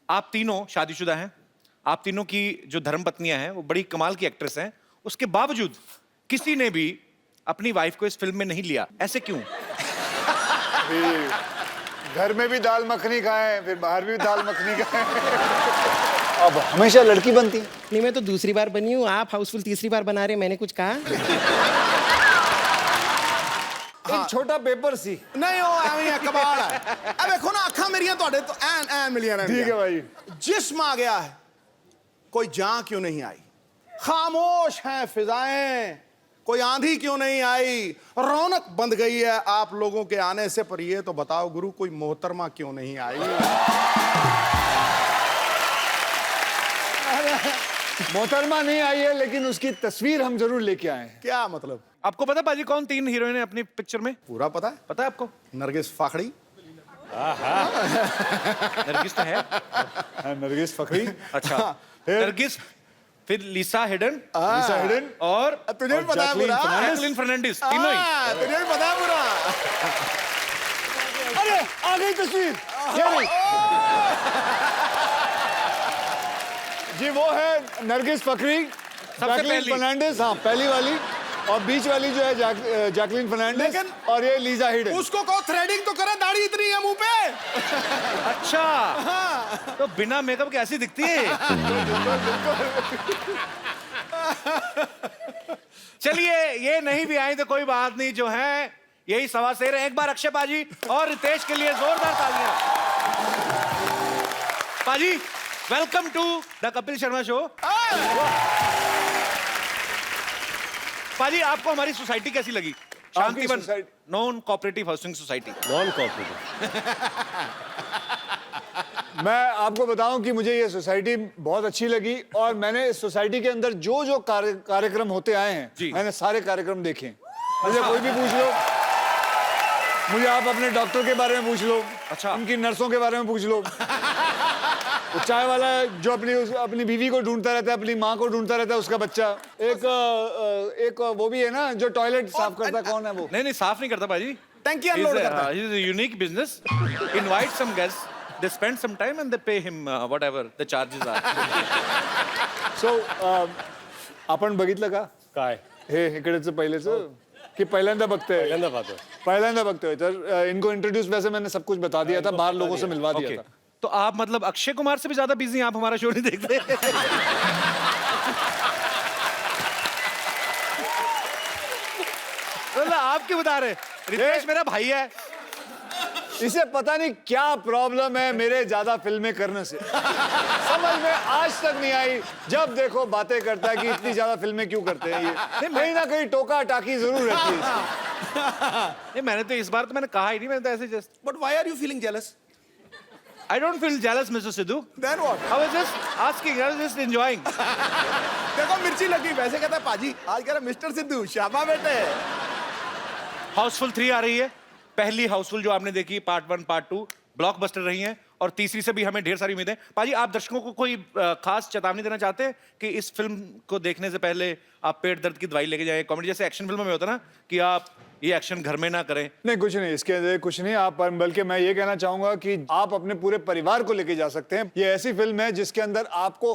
आप तीनों शादीशुदा हैं, आप तीनों की जो धर्मपत्नियां हैं वो बड़ी कमाल की एक्ट्रेस हैं, उसके बावजूद किसी ने भी अपनी वाइफ को इस फिल्म में नहीं लिया, ऐसे क्यों? घर में भी दाल मखनी खाएं, फिर बाहर भी दाल मखनी खाएं। अब हमेशा लड़की बनती है। नहीं, मैं तो दूसरी बार बनी हूँ, आप हाउसफुल तीसरी बार बना रहे हैं, मैंने कुछ कहा? एक छोटा पेपर सी। नहीं वो ਐਵੇਂ कबाड़ है। अब देखो ना अखा मेरियां ਤੁਹਾਡੇ तो ਐਨ मिलियां रहने। ठीक है भाई। जिस्म आ गया है, कोई जान क्यों नहीं आई? खामोश हैं फिजाएं, कोई आंधी क्यों नहीं आई? रौनक बंद गई है आप लोगों के आने से, पर ये तो बताओ गुरु कोई मोहतरमा क्यों नहीं आई? मोहतरमा नहीं आई है, लेकिन उसकी तस्वीर हम जरूर लेके आए हैं। क्या मतलब? आपको पता पाजी कौन 3 हीरोइन है अपनी पिक्चर में? पूरा पता है? पता है आपको? नरगिस फाखड़ी। नरगिस तो है। नरगिस फखरी। अच्छा, नरगिस, फिर लिसा हिडन और तुझे भी पता है पूरा? जैकलिन फर्नांडिस, तीनों ही। तुझे भी पता है पूरा? अरे आ गई तस्वीर। जी वो है नरगिस फखरी, जैकलिन फर्नांडिस, हाँ पहली वाली, और बीच वाली जो है जैकलिन फर्नांडिस, और ये लीजा हिडन। उसको कहो थ्रेडिंग तो करे, दाढ़ी इतनी है मुंह पे। अच्छा, तो बिना मेकअप के ऐसी दिखती है। चलिए, ये नहीं भी आई तो कोई बात नहीं, जो है यही सवा शेर है। एक बार अक्षय पाजी और रितेश के लिए जोरदार तालियां। पाजी, welcome to the Kapil Sharma show. पाजी, आपको हमारी सोसाइटी कैसी लगी? Shantivan non cooperative housing society. Non cooperative. मैं आपको बताऊं कि मुझे ये सोसाइटी बहुत अच्छी लगी, और मैंने इस सोसाइटी के अंदर जो जो कार्यक्रम होते आए हैं, मैंने सारे कार्यक्रम देखे। मुझे कोई भी पूछ लो, मुझे आप अपने डॉक्टर के बारे में पूछ लो, अच्छा, उनकी नर्सों के बारे में पूछ लो, वो चाय वाला जो अपनी बीवी को ढूंढता रहता है, अपनी माँ को ढूंढता रहता है, उसका बच्चा। एक वो भी है ना जो टॉयलेट साफ करता है, कौन है वो? नहीं, साफ नहीं करता पाजी, टंकी अनलोड करता है। He is a unique business. Invite some guests, they spend some time and they pay him whatever the charges are. So आपण बघितलं का काय? हे इकडेच पहिलेच की पहिल्यांदा बघतोय तर इनको इंट्रोड्यूस वैसे मैंने सब कुछ बता दिया था, बाहर लोगों से मिलवा दिया था। तो आप मतलब अक्षय कुमार से भी ज्यादा बिजी हैं, आप हमारा शो नहीं देखते? मतलब आप क्यों बता रहे? रितेश मेरा भाई है, इसे पता नहीं क्या प्रॉब्लम है मेरे ज्यादा फिल्में करने से। समझ में आज तक नहीं आई, जब देखो बातें करता है कि इतनी ज्यादा फिल्में क्यों करते हैं ये। कहीं ना कहीं टोका टाकी जरूर रहती है। नहीं, मैंने तो इस बार तो मैंने कहा ही नहीं, मैंने तो ऐसे just. But why are you feeling jealous? I don't feel jealous, Mr. Sidhu. Then what? I was just asking, I was just enjoying. देखो मिर्ची लगी, वैसे कहता है पाजी आज कह रहा मिस्टर सिद्धू, शाबा बेटे। हाउसफुल 3 आ रही है, पहली हाउसफुल जो आपने देखी पार्ट 1 पार्ट 2 ब्लॉकबस्टर रही हैं, और तीसरी से भी हमें ढेर सारी उम्मीदें। पाजी, आप दर्शकों को कोई खास चेतावनी देना चाहते हैं कि इस फिल्म को देखने से पहले आप पेट दर्द की दवाई लेके जाएं? कॉमेडी जैसे एक्शन फिल्मों में होता है ना कि आप ये एक्शन घर में ना करें। नहीं, कुछ नहीं, इसके अंदर कुछ नहीं। आप बल्कि मैं ये कहना चाहूंगा कि आप अपने पूरे परिवार को लेके जा सकते हैं। ये ऐसी फिल्म है जिसके अंदर आपको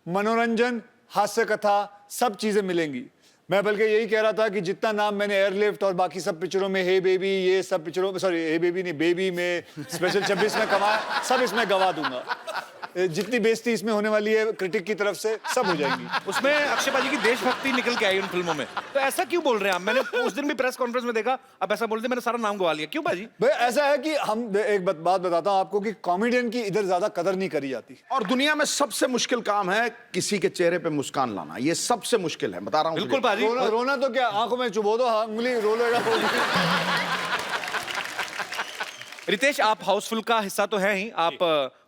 मनोरंजन, हास्य कथा, सब चीजें मिलेंगी। मैं बल्कि यही कह रहा था कि जितना नाम मैंने एयरलिफ्ट और बाकी सब पिक्चरों में, हे बेबी, ये सब पिक्चरों में, सॉरी हे बेबी नहीं, बेबी में, स्पेशल 26 में कमाया, सब इसमें गवा दूंगा। जितनी बेइज्जती इसमें होने वाली है क्रिटिक की तरफ से, सब हो जाएंगी। उसमें अक्षय पाजी की देशभक्ति निकल के आई उन फिल्मों में, तो ऐसा क्यों बोल रहे हैं आप? मैंने उस दिन भी प्रेस कॉन्फ्रेंस में देखा, आप ऐसा बोलते मैंने सारा नाम गवा लिया, क्यों पाजी? भाई ऐसा है कि हम एक बात बताता हूँ आपको कि कॉमेडियन की इधर ज्यादा कदर नहीं करी जाती। और दुनिया में सबसे मुश्किल काम है किसी के चेहरे पे मुस्कान लाना, ये सबसे मुश्किल है, बता रहा हूँ। बिल्कुल पाजी। रोना तो क्या, आंखों में चुबो दो, उंगली रोलेगा। रितेश, आप हाउसफुल का हिस्सा तो है ही, आप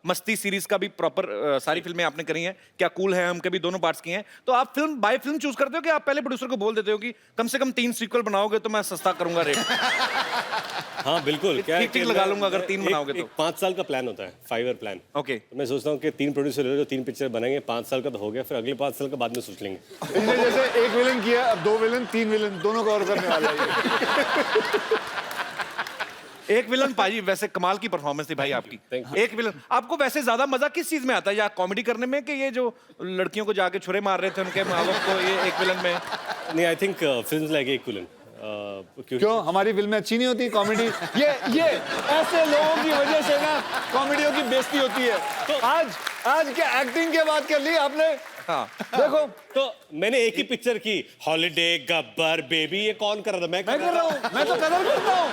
मस्ती सीरीज का भी प्रॉपर सारी फिल्में आपने करी हैं, क्या कूल है हम के भी दोनों पार्ट्स किए हैं, तो आप फिल्म बाय फिल्म चूज करते हो कि आप पहले प्रोड्यूसर को बोल देते हो कि कम से कम 3 सीक्वल बनाओगे तो मैं सस्ता करूंगा रेट? हाँ बिल्कुल, क्या है ठीक लगा लूंगा अगर 3 बनाओगे तो। 5 साल का प्लान होता है, 5 ईयर प्लान। ओके, मैं सोचता हूँ कि 3 प्रोड्यूसर ले लो, 3 पिक्चर बनाएंगे, 5 साल का तो हो गया, फिर अगले 5 साल का बाद में सोच लेंगे। जैसे एक विलन किया, अब 2 विलन, 3 विलन, दोनों को और करने वाला है। एक विलन पाजी, वैसे कमाल की परफॉर्मेंस थी भाई आपकी। Thank you. एक विलन, आपको वैसे ज्यादा मजा किस चीज में आता है, या कॉमेडी करने में, कि ये जो लड़कियों को जाके छुरे मार रहे थे उनके माँ बाप को, ये एक विलन में? नहीं, I think film like equivalent. क्यों हमारी फिल्में अच्छी नहीं होती कॉमेडी? ये ऐसे लोगों की वजह से ना कॉमेडियों की बेइज्जती होती है। तो आज क्या एक्टिंग की बात कर ली आपने? हाँ। देखो तो मैंने एक ही पिक्चर की, हॉलिडे, गब्बर, बेबी, ये कौन कर रहा था? मैं मैं कर रहा हूँ, मैं तो कदर करता हूँ,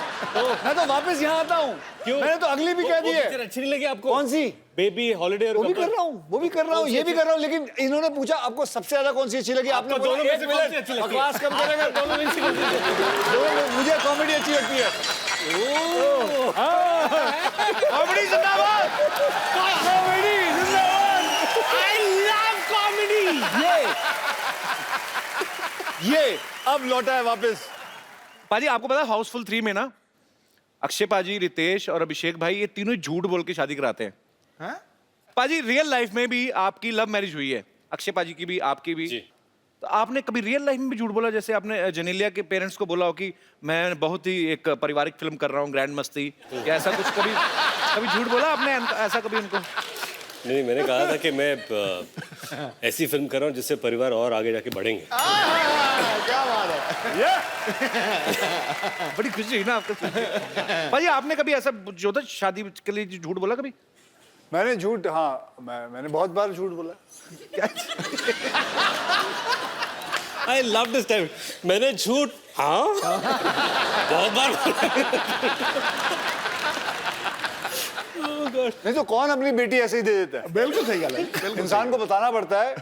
मैं तो वापस यहाँ आता हूँ। क्यों? मैंने तो अगली भी कह दी है। पिक्चर अच्छी नहीं लगी आपको? कौन सी? बेबी, हॉलिडे और वो भी गब्बर। कर रहा हूँ, वो भी कर रहा हूँ, ये भी कर रहा हूँ, लेकिन इन्होंने पूछा आपको सबसे ज्यादा कौन सी अच्छी लगी? आपने आपको बोला दोनों में एक से कौन सी मिनट, अच्छी लगती है? बकवास कम करेगा, दोनों में से कौन सी अच्छी लगती है? मुझे कॉमेडी अच्छी लगती है। कॉमेडी जिंदाबाद, कॉमेडी जिंदाबाद। I love comedy. ये अब लौटा है वापस। पाजी आपको पता है हाउसफुल 3 में ना अक्षय पाजी, रितेश और अभिषेक भाई, ये तीनों ही झूठ बोल के शादी कराते हैं। हैं? पाजी रियल लाइफ में भी आपकी लव मैरिज हुई है, अक्षय पाजी की भी, आपकी भी। जी। तो आपने कभी रियल लाइफ में भी झूठ बोला? जैसे आपने जेनेलिया के पेरेंट्स को बोला हो कि मैं बहुत ही एक पारिवारिक फिल्म कर रहा हूँ, ग्रैंड मस्ती, या ऐसा कुछ कभी कभी झूठ बोला आपने ऐसा कभी उनको? नहीं, मैंने कहा था कि मैं ऐसी फिल्म कर रहा हूँ जिससे परिवार और आगे जाके बढ़ेंगे। क्या बात है। बड़ी खुशी हुई ना आपको सुन के। भाई आपने कभी ऐसा जो था शादी के लिए झूठ बोला कभी? मैंने झूठ, हाँ मैंने बहुत बार झूठ बोला। I love this time. मैंने झूठ, हाँ, बहुत बार। नहीं तो कौन अपनी बेटी ऐसे ही दे देता है? बिल्कुल सही गल है। इंसान को बताना पड़ता है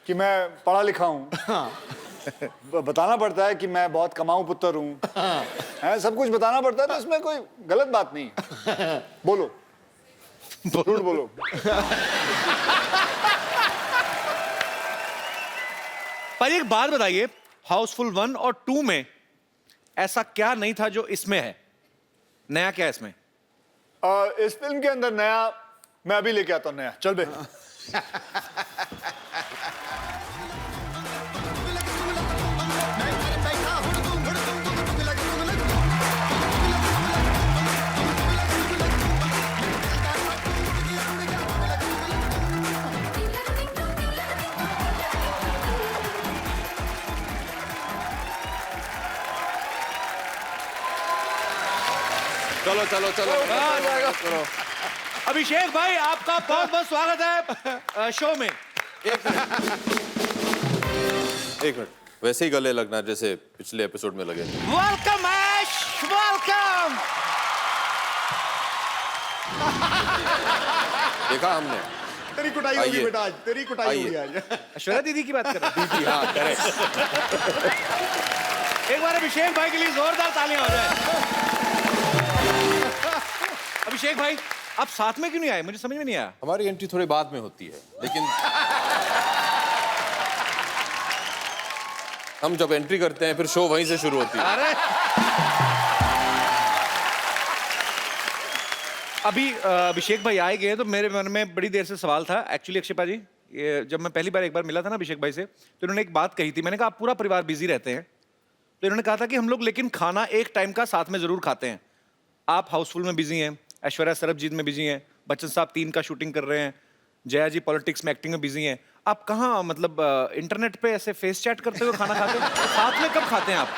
कि मैं पढ़ा लिखा हूँ, बताना पड़ता है कि मैं बहुत कमाऊं पुत्र हूँ, है सब कुछ बताना पड़ता है, तो इसमें कोई गलत बात नहीं है। बोलो, झूठ बोलो। पर एक बात बताइए, हाउसफुल 1 और 2 में ऐसा क्या नहीं था जो इसमें है? नया क्या है इसमें? इस फिल्म के अंदर नया मैं अभी लेके आता हूँ नया। चल बे। चलो चलो चलो आ जाएगा। अभिषेक भाई आपका बहुत बहुत स्वागत है शो में। एक मिनट, वैसे ही गले लगना जैसे पिछले एपिसोड में लगे। वेलकम ऐश, वेलकम। देखा हमने। तेरी कुटाई होगी आइए। बेटा आज, तेरी कुटाई आइए। होगी आज। ऐश्वर्या दीदी की बात कर रहे हैं? जी हाँ, करेक्ट। एक बार अभिषेक भाई के लिए जोरदार तालियां हो जाए। अभिषेक भाई आप साथ में क्यों नहीं आए? मुझे समझ में नहीं आया। हमारी एंट्री थोड़ी बाद में होती है, लेकिन हम जब एंट्री करते हैं फिर शो वहीं से शुरू होती है। अरे अभी अभिषेक भाई आए गए तो मेरे मन में बड़ी देर से सवाल था एक्चुअली। अक्षय पाजी, ये जब मैं पहली बार एक बार मिला था ना अभिषेक भाई से, तो इन्होंने एक बात कही थी। मैंने कहा आप पूरा परिवार बिजी रहते हैं, तो इन्होंने कहा था कि हम लोग लेकिन खाना एक टाइम का साथ में जरूर खाते हैं। आप हाउसफुल में बिजी हैं, ऐश्वर्या सरबजीत में बिजी हैं, बच्चन साहब 3 का शूटिंग कर रहे हैं, जया जी पॉलिटिक्स में एक्टिंग में बिजी हैं। आप कहाँ मतलब इंटरनेट पे ऐसे फेस चैट करते हुए खाना खाते हैं? साथ में कब खाते हैं आप?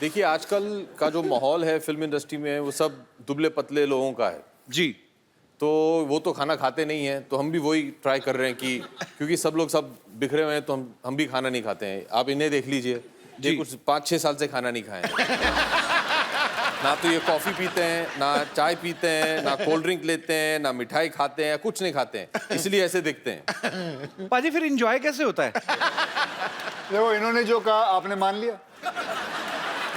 देखिए, आजकल का जो माहौल है फिल्म इंडस्ट्री में वो सब दुबले पतले लोगों का है, जी। तो वो तो खाना खाते नहीं हैं, तो हम भी वही ट्राई कर रहे हैं कि क्योंकि सब लोग सब बिखरे हुए हैं तो हम भी खाना नहीं खाते हैं। आप इन्हें देख लीजिए, ये जी। कुछ 5-6 साल से खाना नहीं खाए हैं। ना तो ये कॉफी पीते हैं, ना चाय पीते हैं, ना कोल्ड ड्रिंक लेते हैं, ना मिठाई खाते हैं, कुछ नहीं खाते हैं, इसलिए ऐसे दिखते हैं। पाजी फिर एंजॉय कैसे होता है? देखो इन्होंने जो कहा आपने मान लिया।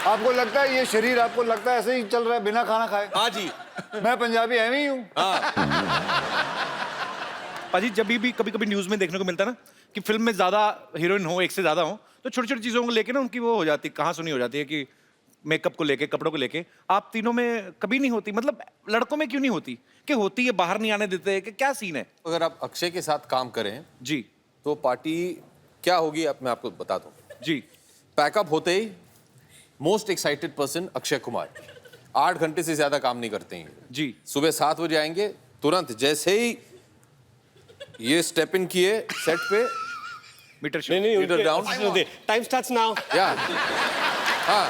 आपको लगता है ये शरीर, आपको लगता है ऐसे ही चल रहा है बिना खाना खाए? हाँ जी, मैं पंजाबी एवं ही हूँ। पाजी जब भी कभी कभी न्यूज में देखने को मिलता है ना कि फिल्म में ज्यादा हीरोइन हो, एक से ज्यादा हो, तो छोटी छोटी चीजों को लेके ना उनकी वो हो जाती, कहाँ सुनी हो जाती है कि मेकअप को लेके, कपड़ों को लेके। आप तीनों में कभी नहीं होती? मतलब लड़कों में क्यों नहीं होती? कि होती है, बाहर नहीं आने देते, कि क्या सीन है? अगर आप अक्षय के साथ काम करें जी तो पार्टी क्या होगी अब मैं आपको बता दूं। जी। पैकअप होते ही most excited person Akshay Kumar, 8 घंटे से ज्यादा काम नहीं करते हैं। जी सुबह 7 बजे आएंगे, तुरंत जैसे ही ये स्टेप इन किए सेट पे, मीटर नहीं नहीं Leader down. Time starts now. या हाँ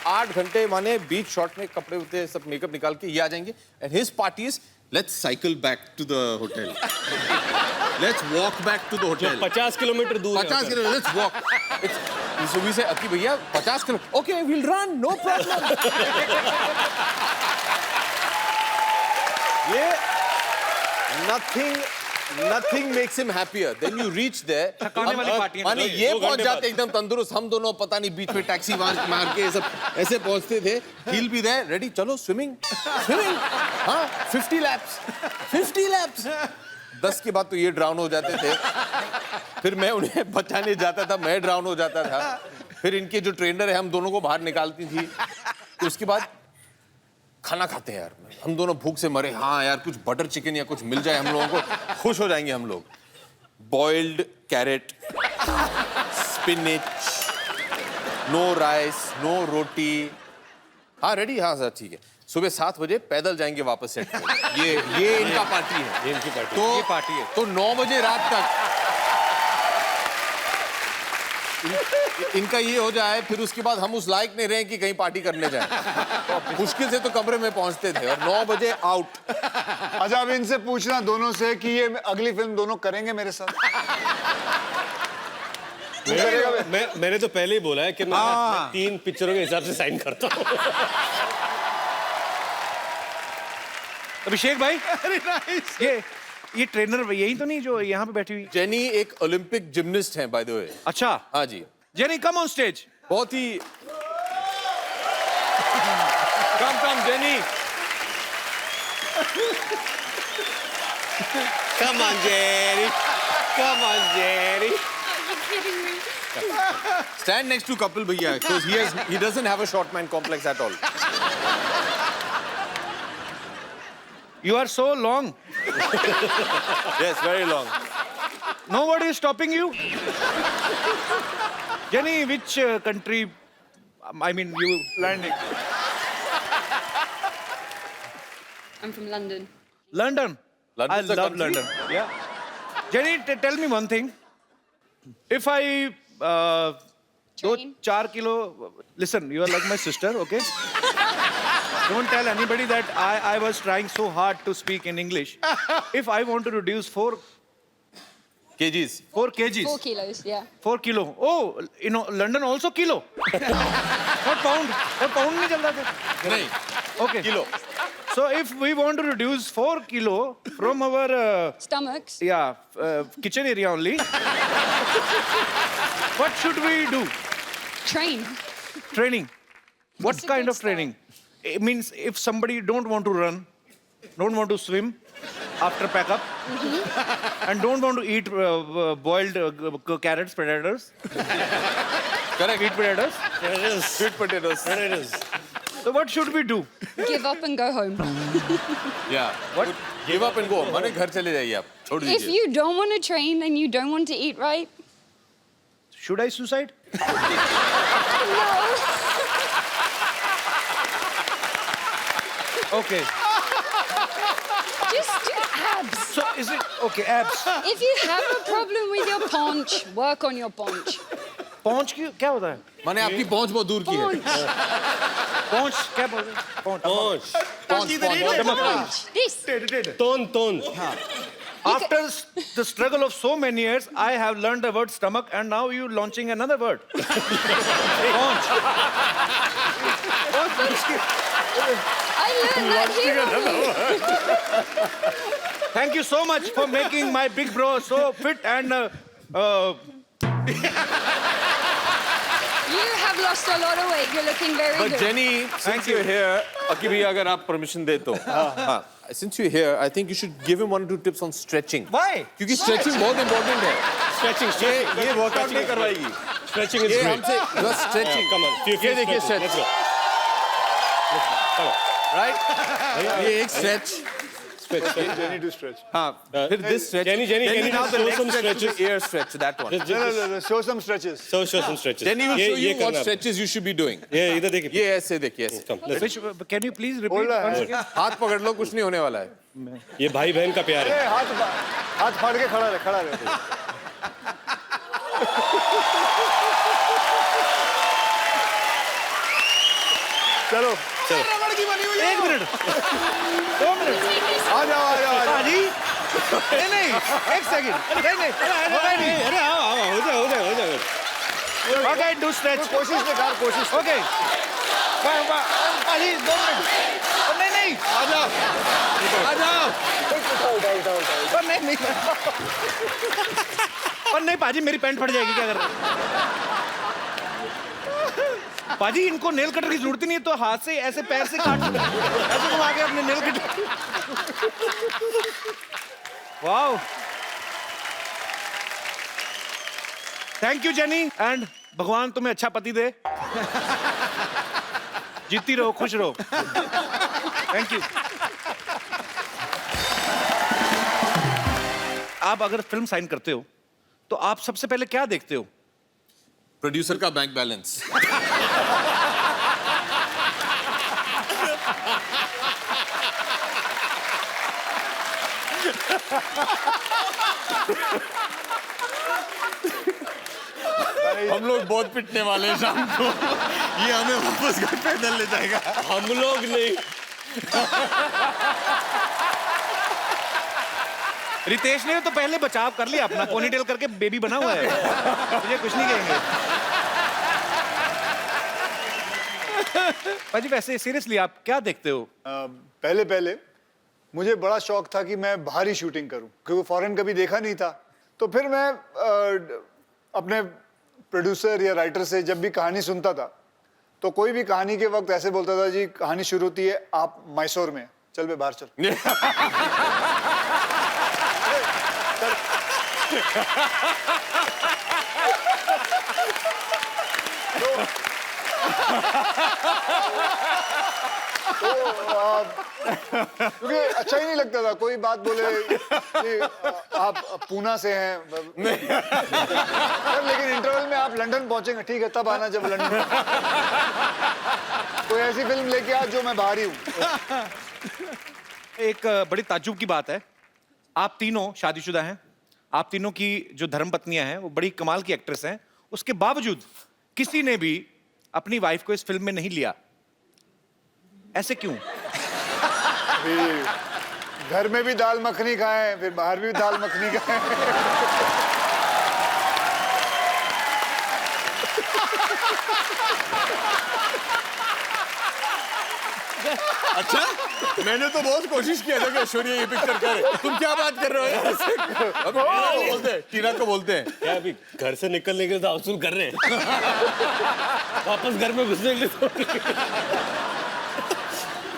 8 घंटे माने बीच शॉट में कपड़े होते सब मेकअप निकाल के ये आ जाएंगे and his party is let's cycle back to the hotel, let's walk back to the hotel. 50 kilometre दूर है 50 किलोमीटर, लेट्स वॉक। सुबह से अकी भैया 50 kilometre, okay will run, no problem. ये nothing makes him happier. Then you reach there. थकाने वाली party है। माने ये पहुंच जाते एकदम तंदुरुस्त, हम दोनों पता नहीं बीच में टैक्सी मार के सब ऐसे पहुंचते थे। He'll be there, ready, चलो स्विमिंग, हाँ 50 laps। 10 के बाद तो ये ड्राउन हो जाते थे, फिर मैं उन्हें बचाने जाता था, मैं ड्राउन हो जाता था, फिर इनके जो ट्रेनर है हम दोनों को बाहर निकालती थी, तो उसके बाद खाना खाते हैं यार, हम दोनों भूख से मरे, हाँ यार कुछ बटर चिकन या कुछ मिल जाए हम लोगों को, खुश हो जाएंगे हम लोग। Boiled carrot, spinach, no rice, no roti, हाँ रेडी, हाँ सर ठीक है। सुबह 7 बजे पैदल जाएंगे वापस सेट पे। ये इनका पार्टी है, ये इनकी पार्टी। तो ये पार्टी है। तो 9 बजे रात तक इनका ये हो जाए, फिर उसके बाद हम उस लायक नहीं रहे कि कहीं पार्टी करने जाएं। मुश्किल से तो कमरे में पहुंचते थे और 9 बजे आउट। अच्छा अब इनसे पूछना दोनों से कि ये अगली फिल्म दोनों करेंगे मेरे साथ? मैंने तो पहले ही बोला है कि मैं 3 पिक्चरों के हिसाब से साइन करता हूँ। अभिषेक भाई ये ट्रेनर यही तो नहीं जो यहाँ पे बैठी हुई? जेनी एक ओलंपिक जिम्नास्ट हैं बाय द वे। अच्छा हाँ जी, जेनी कम ऑन स्टेज। बहुत ही कम jenny. Come on, Jerry. Come on, Jerry. Stand next to Kapil Bhaiya because he doesn't have a short man complex at all. You are so long. Yes, very long. Nobody is stopping you. Jenny, which country? I mean, you landing. I'm from London. London. London's I a love country? London. Yeah. Jenny, tell me one thing. If I Train. 4 kilo, listen, you are like my sister, okay? Don't tell anybody that I was trying so hard to speak in English. If I want to reduce 4 kgs. kgs. 4 kilos, yeah. 4 kilo. Oh, you know, London also kilo. Not pound. Not pound नहीं चलता था. नहीं, Okay. kilo. So if we want to reduce 4 kilo from our Stomachs. kitchen area only, what should we do? Train. Training. What It's a kind good of training? It means if somebody don't want to run, don't want to swim after pack up, and don't want to eat boiled carrots, potatoes, Correct. sweet potatoes. Sweet potatoes. So what should we do? Give up and go home. Yeah. What? Give up and go. माने घर चले जाइए आप. छोड़ If दीजिए. you don't want to train and you don't want to eat right, Should I suicide? Okay. just do abs. So is it okay? Abs. If you have a problem with your paunch, work on your paunch. पहुंच की क्या होता है? माने आपकी पहुंच बहुत दूर की है. Paunch. पहुंच क्या बोलते हैं? पहुंच. Paunch. This. तोन After the struggle of so many years, I have learned the word stomach, and now you launching another word. Paunch. I learned that here only. Thank you so much for making my big bro so fit and. You have lost a lot of weight. You're looking very But good. Jenny, since you're here, अकी भैया अगर आप permission दे तो. हाँ. Since you're here, I think you should give him 1 or 2 tips on stretching. Why? क्योंकि stretching बहुत important है. Stretching. ये workout नहीं करवाएगी. Stretching is ये great. हमसे बस stretching. Come on. ये देखिए stretch. Let's go. Right? ये एक stretch. stretch. Jenny to stretch. हाँ फिर this stretch. Jenny, Then can you now the show next some stretch to stretches? the ear stretch, that one. No, show some stretches. Show some stretches. Then he will show you what करना है। stretches you should be doing. ये इधर देखिए। ये ऐसे देखिए ऐसे. Come, let's- Which, can you please repeat बोला once है। again? हाथ पकड़ लो, कुछ नहीं होने वाला है. ये भाई बहन का प्यार है। ए, हाथ फाड़ के खड़ा रहे चलो रबड़ की बनी हुई है. 1 मिनट 2 मिनट आ जाओ पाजी नहीं 1 सेकंड नहीं अरे आओ हो जाए। ओके डू स्ट्रेच कोशिश बेकार कोशिश ओके पाजी 2 मिनट नहीं आ जाओ. नहीं और नहीं पाजी मेरी पैंट फट जाएगी क्या कर रहे हो? पाजी इनको नेल कटर की जरूरत ही नहीं है तो हाथ से ऐसे पैर से काट ऐसे घुमा के अपने nail cutter wow thank you jenny and भगवान तुम्हें अच्छा पति दे जीती रहो खुश रहो थैंक यू आप अगर फिल्म साइन करते हो तो आप सबसे पहले क्या देखते हो प्रोड्यूसर का बैंक बैलेंस. हम लोग बहुत पिटने वाले हैं शाम को. ये हमें वापस घर पैदल ले जाएगा. हम लोग नहीं। रितेश ने तो पहले बचाव कर लिया अपना पोनीटेल करके बेबी बना हुआ है मुझे कुछ नहीं कहेंगे पाजी वैसे सीरियसली आप क्या देखते हो पहले मुझे बड़ा शौक था कि मैं बाहरी शूटिंग करूं क्योंकि फॉरेन कभी देखा नहीं था तो फिर मैं अपने प्रोड्यूसर या राइटर से जब भी कहानी सुनता था तो कोई भी कहानी के वक्त ऐसे बोलता था जी कहानी शुरू होती है आप मैसूर में चल बे बाहर चल क्योंकि अच्छा ही नहीं लगता था कोई बात बोले कि आप पूना से हैं लेकिन इंटरवल में आप लंदन पहुंचेंगे ठीक है तब आना जब लंदन कोई ऐसी फिल्म लेके आ जो मैं बाहरी हूँ एक बड़ी ताज्जुब की बात है आप तीनों शादीशुदा हैं आप तीनों की जो धर्मपत्नियां हैं वो बड़ी कमाल की एक्ट्रेस हैं उसके बावजूद किसी ने भी अपनी वाइफ को इस फिल्म में नहीं लिया ऐसे क्यों घर में भी दाल मखनी खाएं फिर बाहर भी दाल मखनी खाएं अच्छा मैंने तो बहुत कोशिश किया था कि ऐश्वर्या ये पिक्चर करे. तुम क्या बात कर रहे हो? टीना को बोलते हैं क्या अभी घर से निकलने के लिए तो वसूल कर रहे हैं वापस घर में घुसने के लिए तो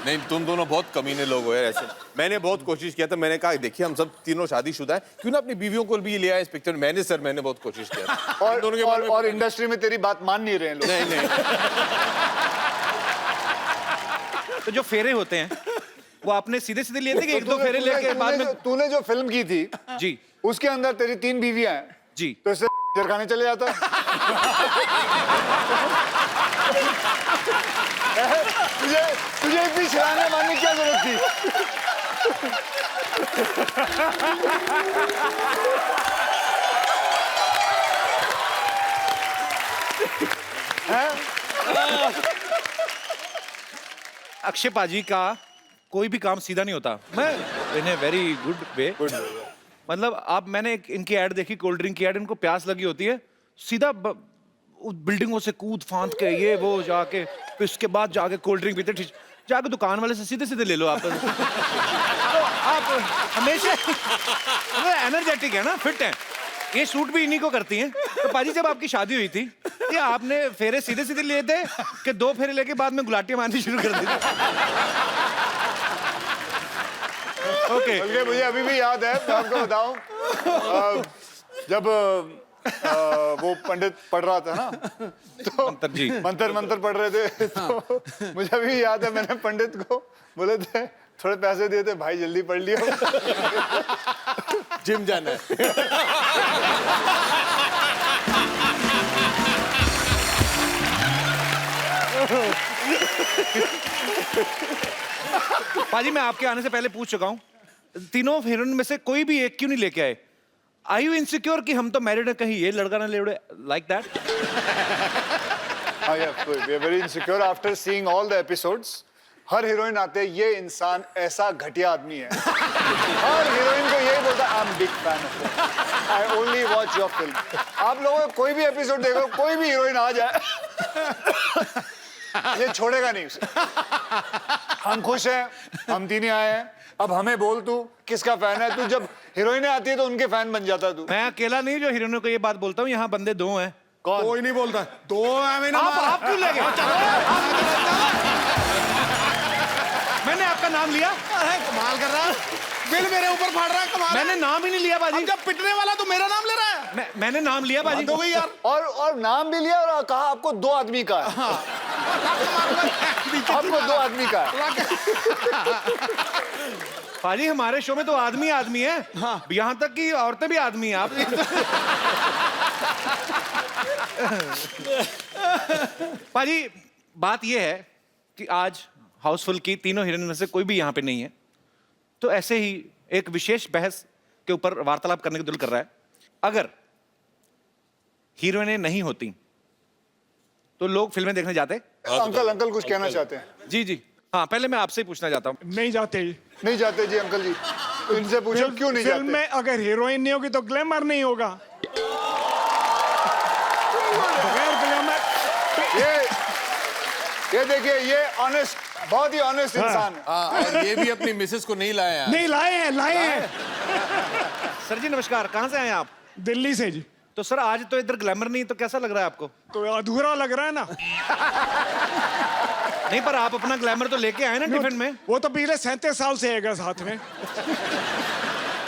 नहीं तुम दोनों बहुत कमीने लोग हो यार ऐसे. मैंने बहुत कोशिश किया था. मैंने कहा देखिए हम सब तीनों शादीशुदा हैं क्यों ना अपनी बीवियों को भी ले आए इस पिक्चर में. मैंने बहुत कोशिश किया था. और इंडस्ट्री में तेरी बात मान नहीं रहे हैं लोग नहीं तो जो फेरे होते हैं वो आपने सीधे सीधे लिए थे कि एक दो फेरे लेके बाद में तूने जो फिल्म की थी जी उसके अंदर तेरी 3 बीवियां हैं जी तो इससे जरखाने चले जाता तुझे इतनी शरारत मारने की क्या जरूरत थी अक्षय पाजी का कोई भी काम सीधा नहीं होता मैं इन ए वेरी गुड वे मतलब आप मैंने इनकी ऐड देखी कोल्ड ड्रिंक की ऐड इनको प्यास लगी होती है सीधा बिल्डिंगों से कूद फांद के ये वो जाके फिर उसके बाद जाके कोल्ड ड्रिंक पीते जाके दुकान वाले से सीधे सीधे ले लो आप तो आप हमेशा एनर्जेटिक है ना फिट है ये शूट भी इन्हीं को करती हैं तो पाजी जब आपकी शादी हुई थी ये आपने फेरे सीधे सीधे लिए थे कि 2 फेरे लेके बाद में गुलाटियां मारनी शुरू कर दी ओके बल्कि मुझे अभी भी याद है मैं आपको बताऊं जब वो पंडित पढ़ रहा था ना तो मंत्र पढ़ रहे थे तो मुझे अभी याद है मैंने पंडित को बोले थे थोड़े पैसे दिए थे भाई, जल्दी पढ़ लियो। जिम जाना है। पाजी मैं आपके आने से पहले पूछ चुका हूँ, तीनों हीरोइन में से कोई भी एक क्यों नहीं लेके आए? आई यू इनसिक्योर कि हम तो मैरिड है, कहीं ये लड़का ना ले उड़े, लाइक दैट? हाँ यार, we are very insecure after seeing all the episodes. हर हीरोइन आते हैं, ये इंसान ऐसा घटिया आदमी है। हर हीरोइन को यही बोलता है, I am big fan of you, I only watch your film. आप लोगों को कोई भी एपिसोड देखो, कोई भी हीरोइन आ जाए, ये छोड़ेगा नहीं उसे। हम खुश हैं, हम तीन ही आए हैं, अब हमें बोल तू किसका फैन है। तू जब हीरोइनें आती है तो उनके फैन बन जाता तू। मैं अकेला नहीं जो हीरोइनों को ये बात बोलता हूँ, यहाँ बंदे दो हैं। कौन? कोई नहीं बोलता, दो है मैंने। आप क्यों ले गए? मैंने आपका नाम लिया? कमाल कर रहा है, बिल मेरे ऊपर फाड़ रहा है, कमाल। मैंने नाम ही नहीं लिया बाजी। अब जब पिटने वाला तो मेरा नाम ले रहा है। मैंने नाम लिया बाजी। हो गई यार। और नाम भी लिया और कहा आपको दो आदमी का है। आपको दो आदमी का है। पाजी हमारे शो में तो आदमी आदमी है, हाँ। यहाँ तक कि औरतें भी आदमी हैं। आप पाजी बात ये है कि आज हाउसफुल की तीनों हीरोइन में से कोई भी यहाँ पे नहीं है, तो ऐसे ही एक विशेष बहस के ऊपर वार्तालाप करने का दिल कर रहा है। अगर हीरोइनें नहीं होती तो लोग फिल्में देखने जाते? अंकल कुछ कहना चाहते हैं? जी जी हाँ, पहले मैं आपसे ही पूछना चाहता हूँ। नहीं जाते जी। नहीं जाते जी अंकल जी, तो इनसे पूछो क्यों नहीं फिल्म जाते? में अगर हीरोइन नहीं होगी तो ग्लैमर नहीं होगा। बगैर ग्लैमर ये देखिए, ये ऑनेस्ट, बहुत ही ऑनेस्ट इंसान है। हाँ, और ये भी अपनी मिसेस को नहीं लाया है। नहीं लाए हैं। सर जी नमस्कार, कहाँ से आए आप? दिल्ली से जी। तो सर आज तो इधर ग्लैमर नहीं, तो कैसा लग रहा है आपको? तो अधूरा लग रहा है ना। नहीं, पर आप अपना ग्लैमर तो लेके आए ना टिफिन में। वो तो पिछले 37 साल से है साथ में।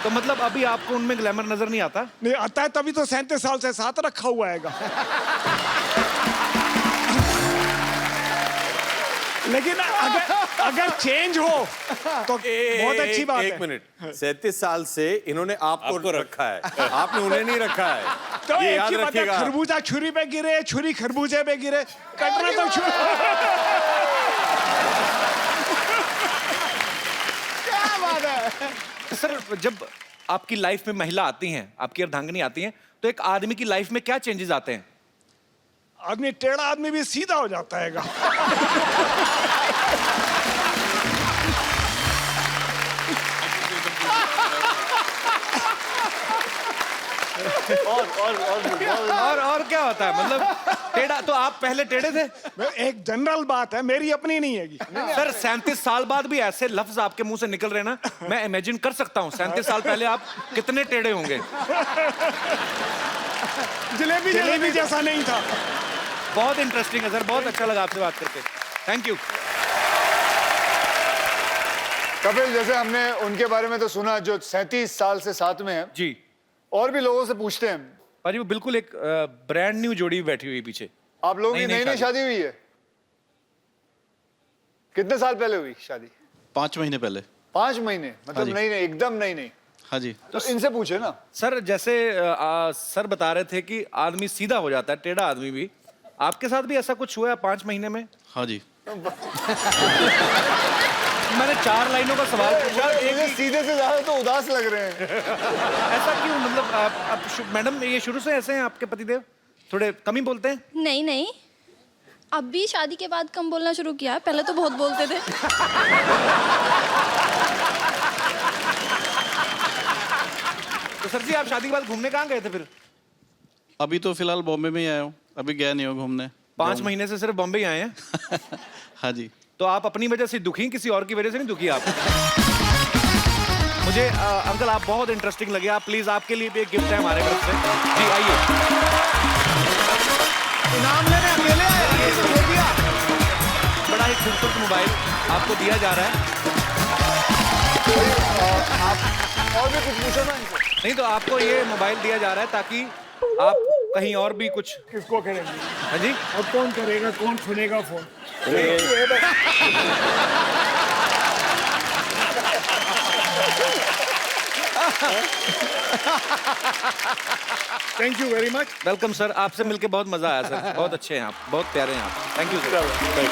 तो मतलब अभी आपको उनमें ग्लैमर नजर नहीं आता? नहीं आता है, तभी तो 37 साल से साथ रखा हुआ है। लेकिन अगर चेंज हो तो बहुत अच्छी बात है। एक मिनट, 37 साल से इन्होंने आपको रखा है, आपने उन्हें नहीं रखा है। तो ये एक याद ही बात है, रखिएगा। खरबूजा छुरी पे गिरे, छुरी खरबूजे पे गिरे, कटना तो क्या बात है? सर जब आपकी लाइफ में महिला आती हैं, आपकी अर्धांगिनी आती हैं, तो एक आदमी की लाइफ में क्या चेंजेस आते हैं? आदमी टेढ़ा आदमी भी सीधा हो जाता है। और क्या होता है? मतलब टेढ़ा तो आप पहले टेढ़े थे? एक जनरल बात है, मेरी अपनी नहीं है। सर 37 साल बाद भी ऐसे लफ्ज आपके मुंह से निकल रहे हैं ना, मैं इमेजिन कर सकता हूँ 37 साल पहले आप कितने टेढ़े होंगे। जलेबी जैसा नहीं था। बहुत इंटरेस्टिंग है सर, बहुत अच्छा लगा आपसे बात करके, थैंक यू। कपिल, जैसे हमने उनके बारे में तो सुना जो 37 साल से साथ में है, जी और भी लोगों से पूछते हैं। भाजी वो बिल्कुल एक ब्रांड न्यू जोड़ी बैठी हुई पीछे। आप लोगों की नई नई शादी हुई है? कितने साल पहले हुई शादी? 5 महीने पहले। 5 महीने? मतलब जी। नई एकदम नई। हाँ जी। तो इनसे पूछे ना। सर जैसे सर बता रहे थे कि आदमी सीधा हो जाता है, टेढ़ा आदमी भी, आपके साथ भी ऐसा कुछ हुआ है 5 महीने में? हाँ जी। मैंने 4 लाइनों का सवाल पूछा, ये सीधे से ज्यादा तो उदास लग रहे हैं। ऐसा क्यों? मतलब आप मैडम ये शुरू से ऐसे हैं आपके पतिदेव, थोड़े कम ही बोलते हैं? नहीं, अब भी शादी के बाद कम बोलना शुरू किया, पहले तो बहुत बोलते थे। तो सर जी आप शादी के बाद घूमने कहाँ गए थे फिर? अभी तो फिलहाल बॉम्बे में ही आया हूँ, अभी गया नहीं हूँ घूमने। 5 महीने से सिर्फ बॉम्बे ही आए हैं? हाँ जी। तो आप अपनी वजह से दुखी, किसी और की वजह से नहीं दुखी आप? मुझे अंकल आप बहुत इंटरेस्टिंग लगे, आप प्लीज, आपके लिए भी एक गिफ्ट है हमारे तरफ से। जी आइए। इनाम लेने अकेले आए, छोड़ दिया। बड़ा ही खूबसूरत मोबाइल आपको दिया जा रहा है। आप और भी कुछ पूछो ना इनसे। नहीं तो आपको ये मोबाइल दिया जा रहा है ताकि आप कहीं और भी कुछ। किसको करेंगे? हाँ जी, अब कौन करेगा, कौन सुनेगा phone? Thank you very much. Welcome sir, आपसे मिलके बहुत मजा आया सर, बहुत अच्छे हैं आप, बहुत प्यारे हैं आप। Thank you sir. Thank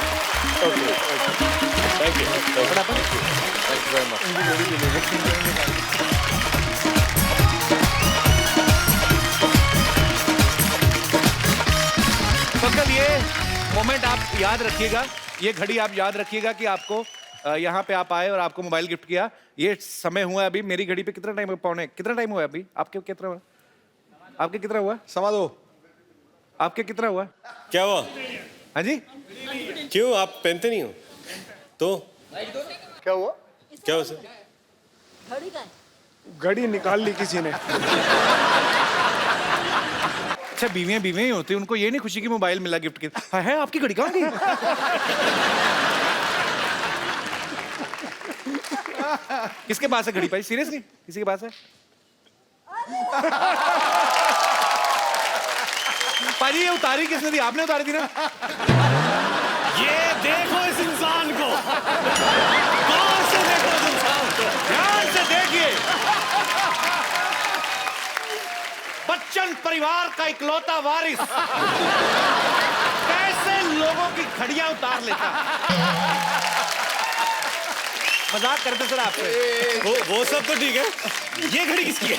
you. तो कल ये मोमेंट आप याद रखिएगा, ये घड़ी आप याद रखिएगा कि आपको यहाँ पे आप आए और आपको मोबाइल गिफ्ट किया। ये समय हुआ अभी, मेरी घड़ी पे कितना टाइम है? पौने कितना टाइम हुआ है अभी? आपके कितना हुआ? आपके कितना हुआ? समा दो। आपके कितना हुआ? क्या हुआ? हाँ जी, क्यों आप पहनते नहीं हो? तो क्या हुआ? क्या हुआ सर? घड़ी निकाल ली किसी ने। अच्छा बीवियां बीवियां ही होती, उनको ये नहीं खुशी की मोबाइल मिला गिफ्ट के। है आपकी घड़ी कहाँ गई? किसके पास है घड़ी भाई? सीरियसली किसी के पास है? पाजी ये उतारी किसने दी? आपने उतारी थी ना? ये देखो इस इंसान को, गौर से देखो इस इंसान को, ध्यान से देखिए, बच्चन परिवार का इकलौता वारिस कैसे लोगों की घड़ियां उतार लेता। मजाक करते सर आपसे। वो सब तो ठीक है, ये घड़ी किसकी है?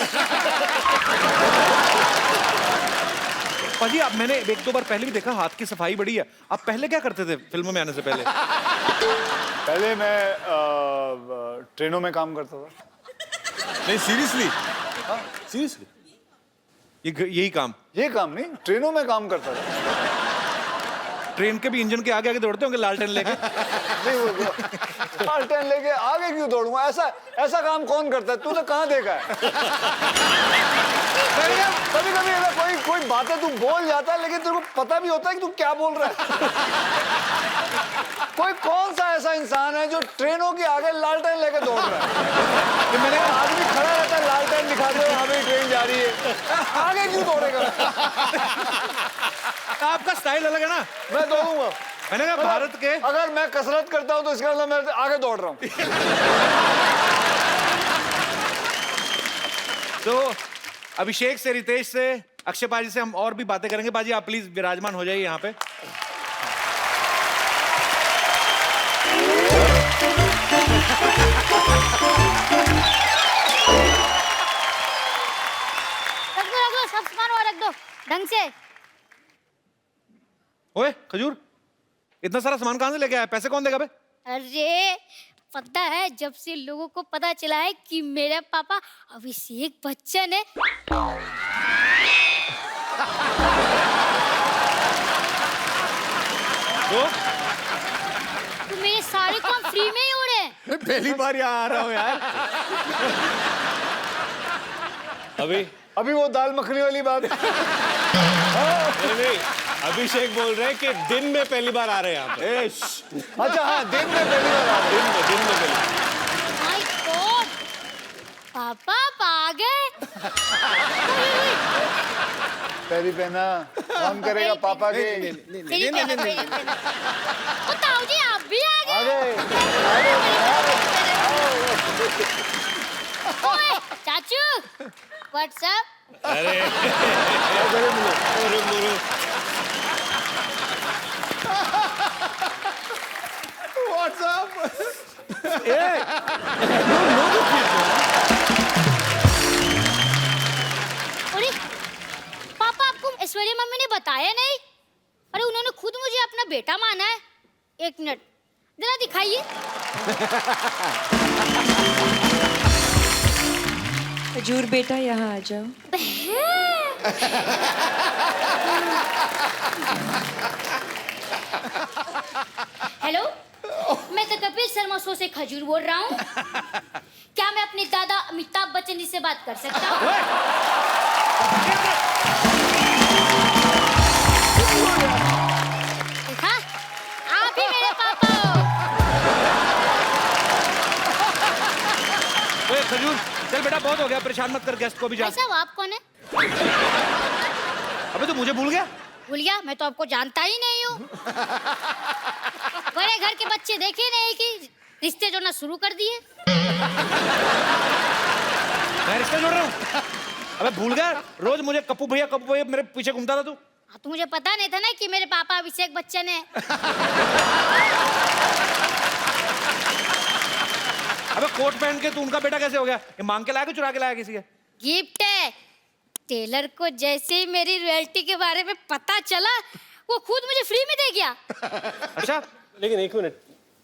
पाजी आप, मैंने एक दो बार पहले भी देखा, हाथ की सफाई बड़ी है। आप पहले क्या करते थे फिल्मों में आने से पहले? पहले मैं ट्रेनों में काम करता था। नहीं सीरियसली, सीरियसली यही काम? ये काम नहीं, ट्रेनों में काम करता था। ट्रेन के भी इंजन के आगे आगे दौड़ते होंगे लालटेन लेके? नहीं वो लालटेन लेके आगे क्यों दौड़ूंगा? ऐसा ऐसा काम कौन करता है? तूने कहाँ देखा है? कभी कभी अगर कोई बातें तू बोल जाता है लेकिन तेरे को पता भी होता है कि तू क्या बोल रहा है। कोई कौन सा ऐसा इंसान है जो ट्रेनों के आगे लालटेन लेके दौड़ रहा है? कि मैंने आदमी खड़ा रहता है, लालटेन दिखा दो, यहाँ पे ट्रेन जा रही है, आगे क्यों दौड़ेगा? आपका स्टाइल अलग है ना। मैं दौड़ूंगा। मैंने कहा भारत के, अगर मैं कसरत करता हूँ तो इसका मतलब मैं आगे दौड़ रहा हूँ। तो अभिषेक से, रितेश से, अक्षय पाजी से हम और भी बातें करेंगे। पाजी आप प्लीज विराजमान हो जाइए यहाँ पे। रख दो सब सामान वहाँ रख दो ढंग से। ओए खजूर, इतना सारा सामान कहाँ से लेके आया? पैसे कौन देगा बे? अरे पता है, जब से लोगों को पता चला है कि मेरे पापा अभिषेक बच्चन है, तो मेरे सारे काम फ्री में ही हो रहे हैं। मैं पहली बार यहाँ आ रहा हूँ यार। अभी वो दाल मखनी वाली बात। नहीं, अभिषेक बोल रहे हैं कि दिन में पहली बार आ रहे हैं यहाँ पे। अच्छा हाँ, दिन में पहली बार आ रहे हैं। दिन में पहली। माय गॉड, पापा आप आ गए। पैरी पहना, काम करेगा पापा के। तो ताऊ जी आप भी आ गए। ओए चाचू, व्हाट्स अप? अरे अरे पापा, आपको ऐश्वर्या मम्मी ने बताया नहीं? अरे उन्होंने खुद मुझे अपना बेटा माना है। एक मिनट जरा दिखाइए। खजूर बेटा यहाँ आ जाओ। हेलो, मैं तो कपिल शर्मा शो से खजूर बोल रहा हूँ। क्या मैं अपने दादा अमिताभ बच्चन जी से बात कर सकता हूँ? देखा, आप ही मेरे पापा हो। ओए खजूर, चल बेटा बहुत हो गया, परेशान मत कर गेस्ट को भी जा। ऐसा आप कौन है? अबे तू मुझे भूल गया? भूल गया? मैं तो आपको जानता ही नहीं हूँ। बड़े घर के बच्चे देखे नहीं कि रिश्ते जोड़ना शुरू कर दिए। मैं रिश्ते रास्ते जोड़ रहा हूँ। अबे भूल गया, रोज मुझे कप्पू भैया मेरे पीछे घूमता था तू। हाँ, तो मुझे पता नहीं था ना कि मेरे पापा अभिषेक बच्चन है। अबे कोट पहन के तू उनका बेटा कैसे हो गया? ये मांग के लाया कि चुरा के लाया किसी के? गिफ्ट है। टेलर को जैसे ही मेरी रॉयल्टी के बारे में पता चला, वो खुद मुझे फ्री में दे गया। अच्छा, लेकिन एक मिनट,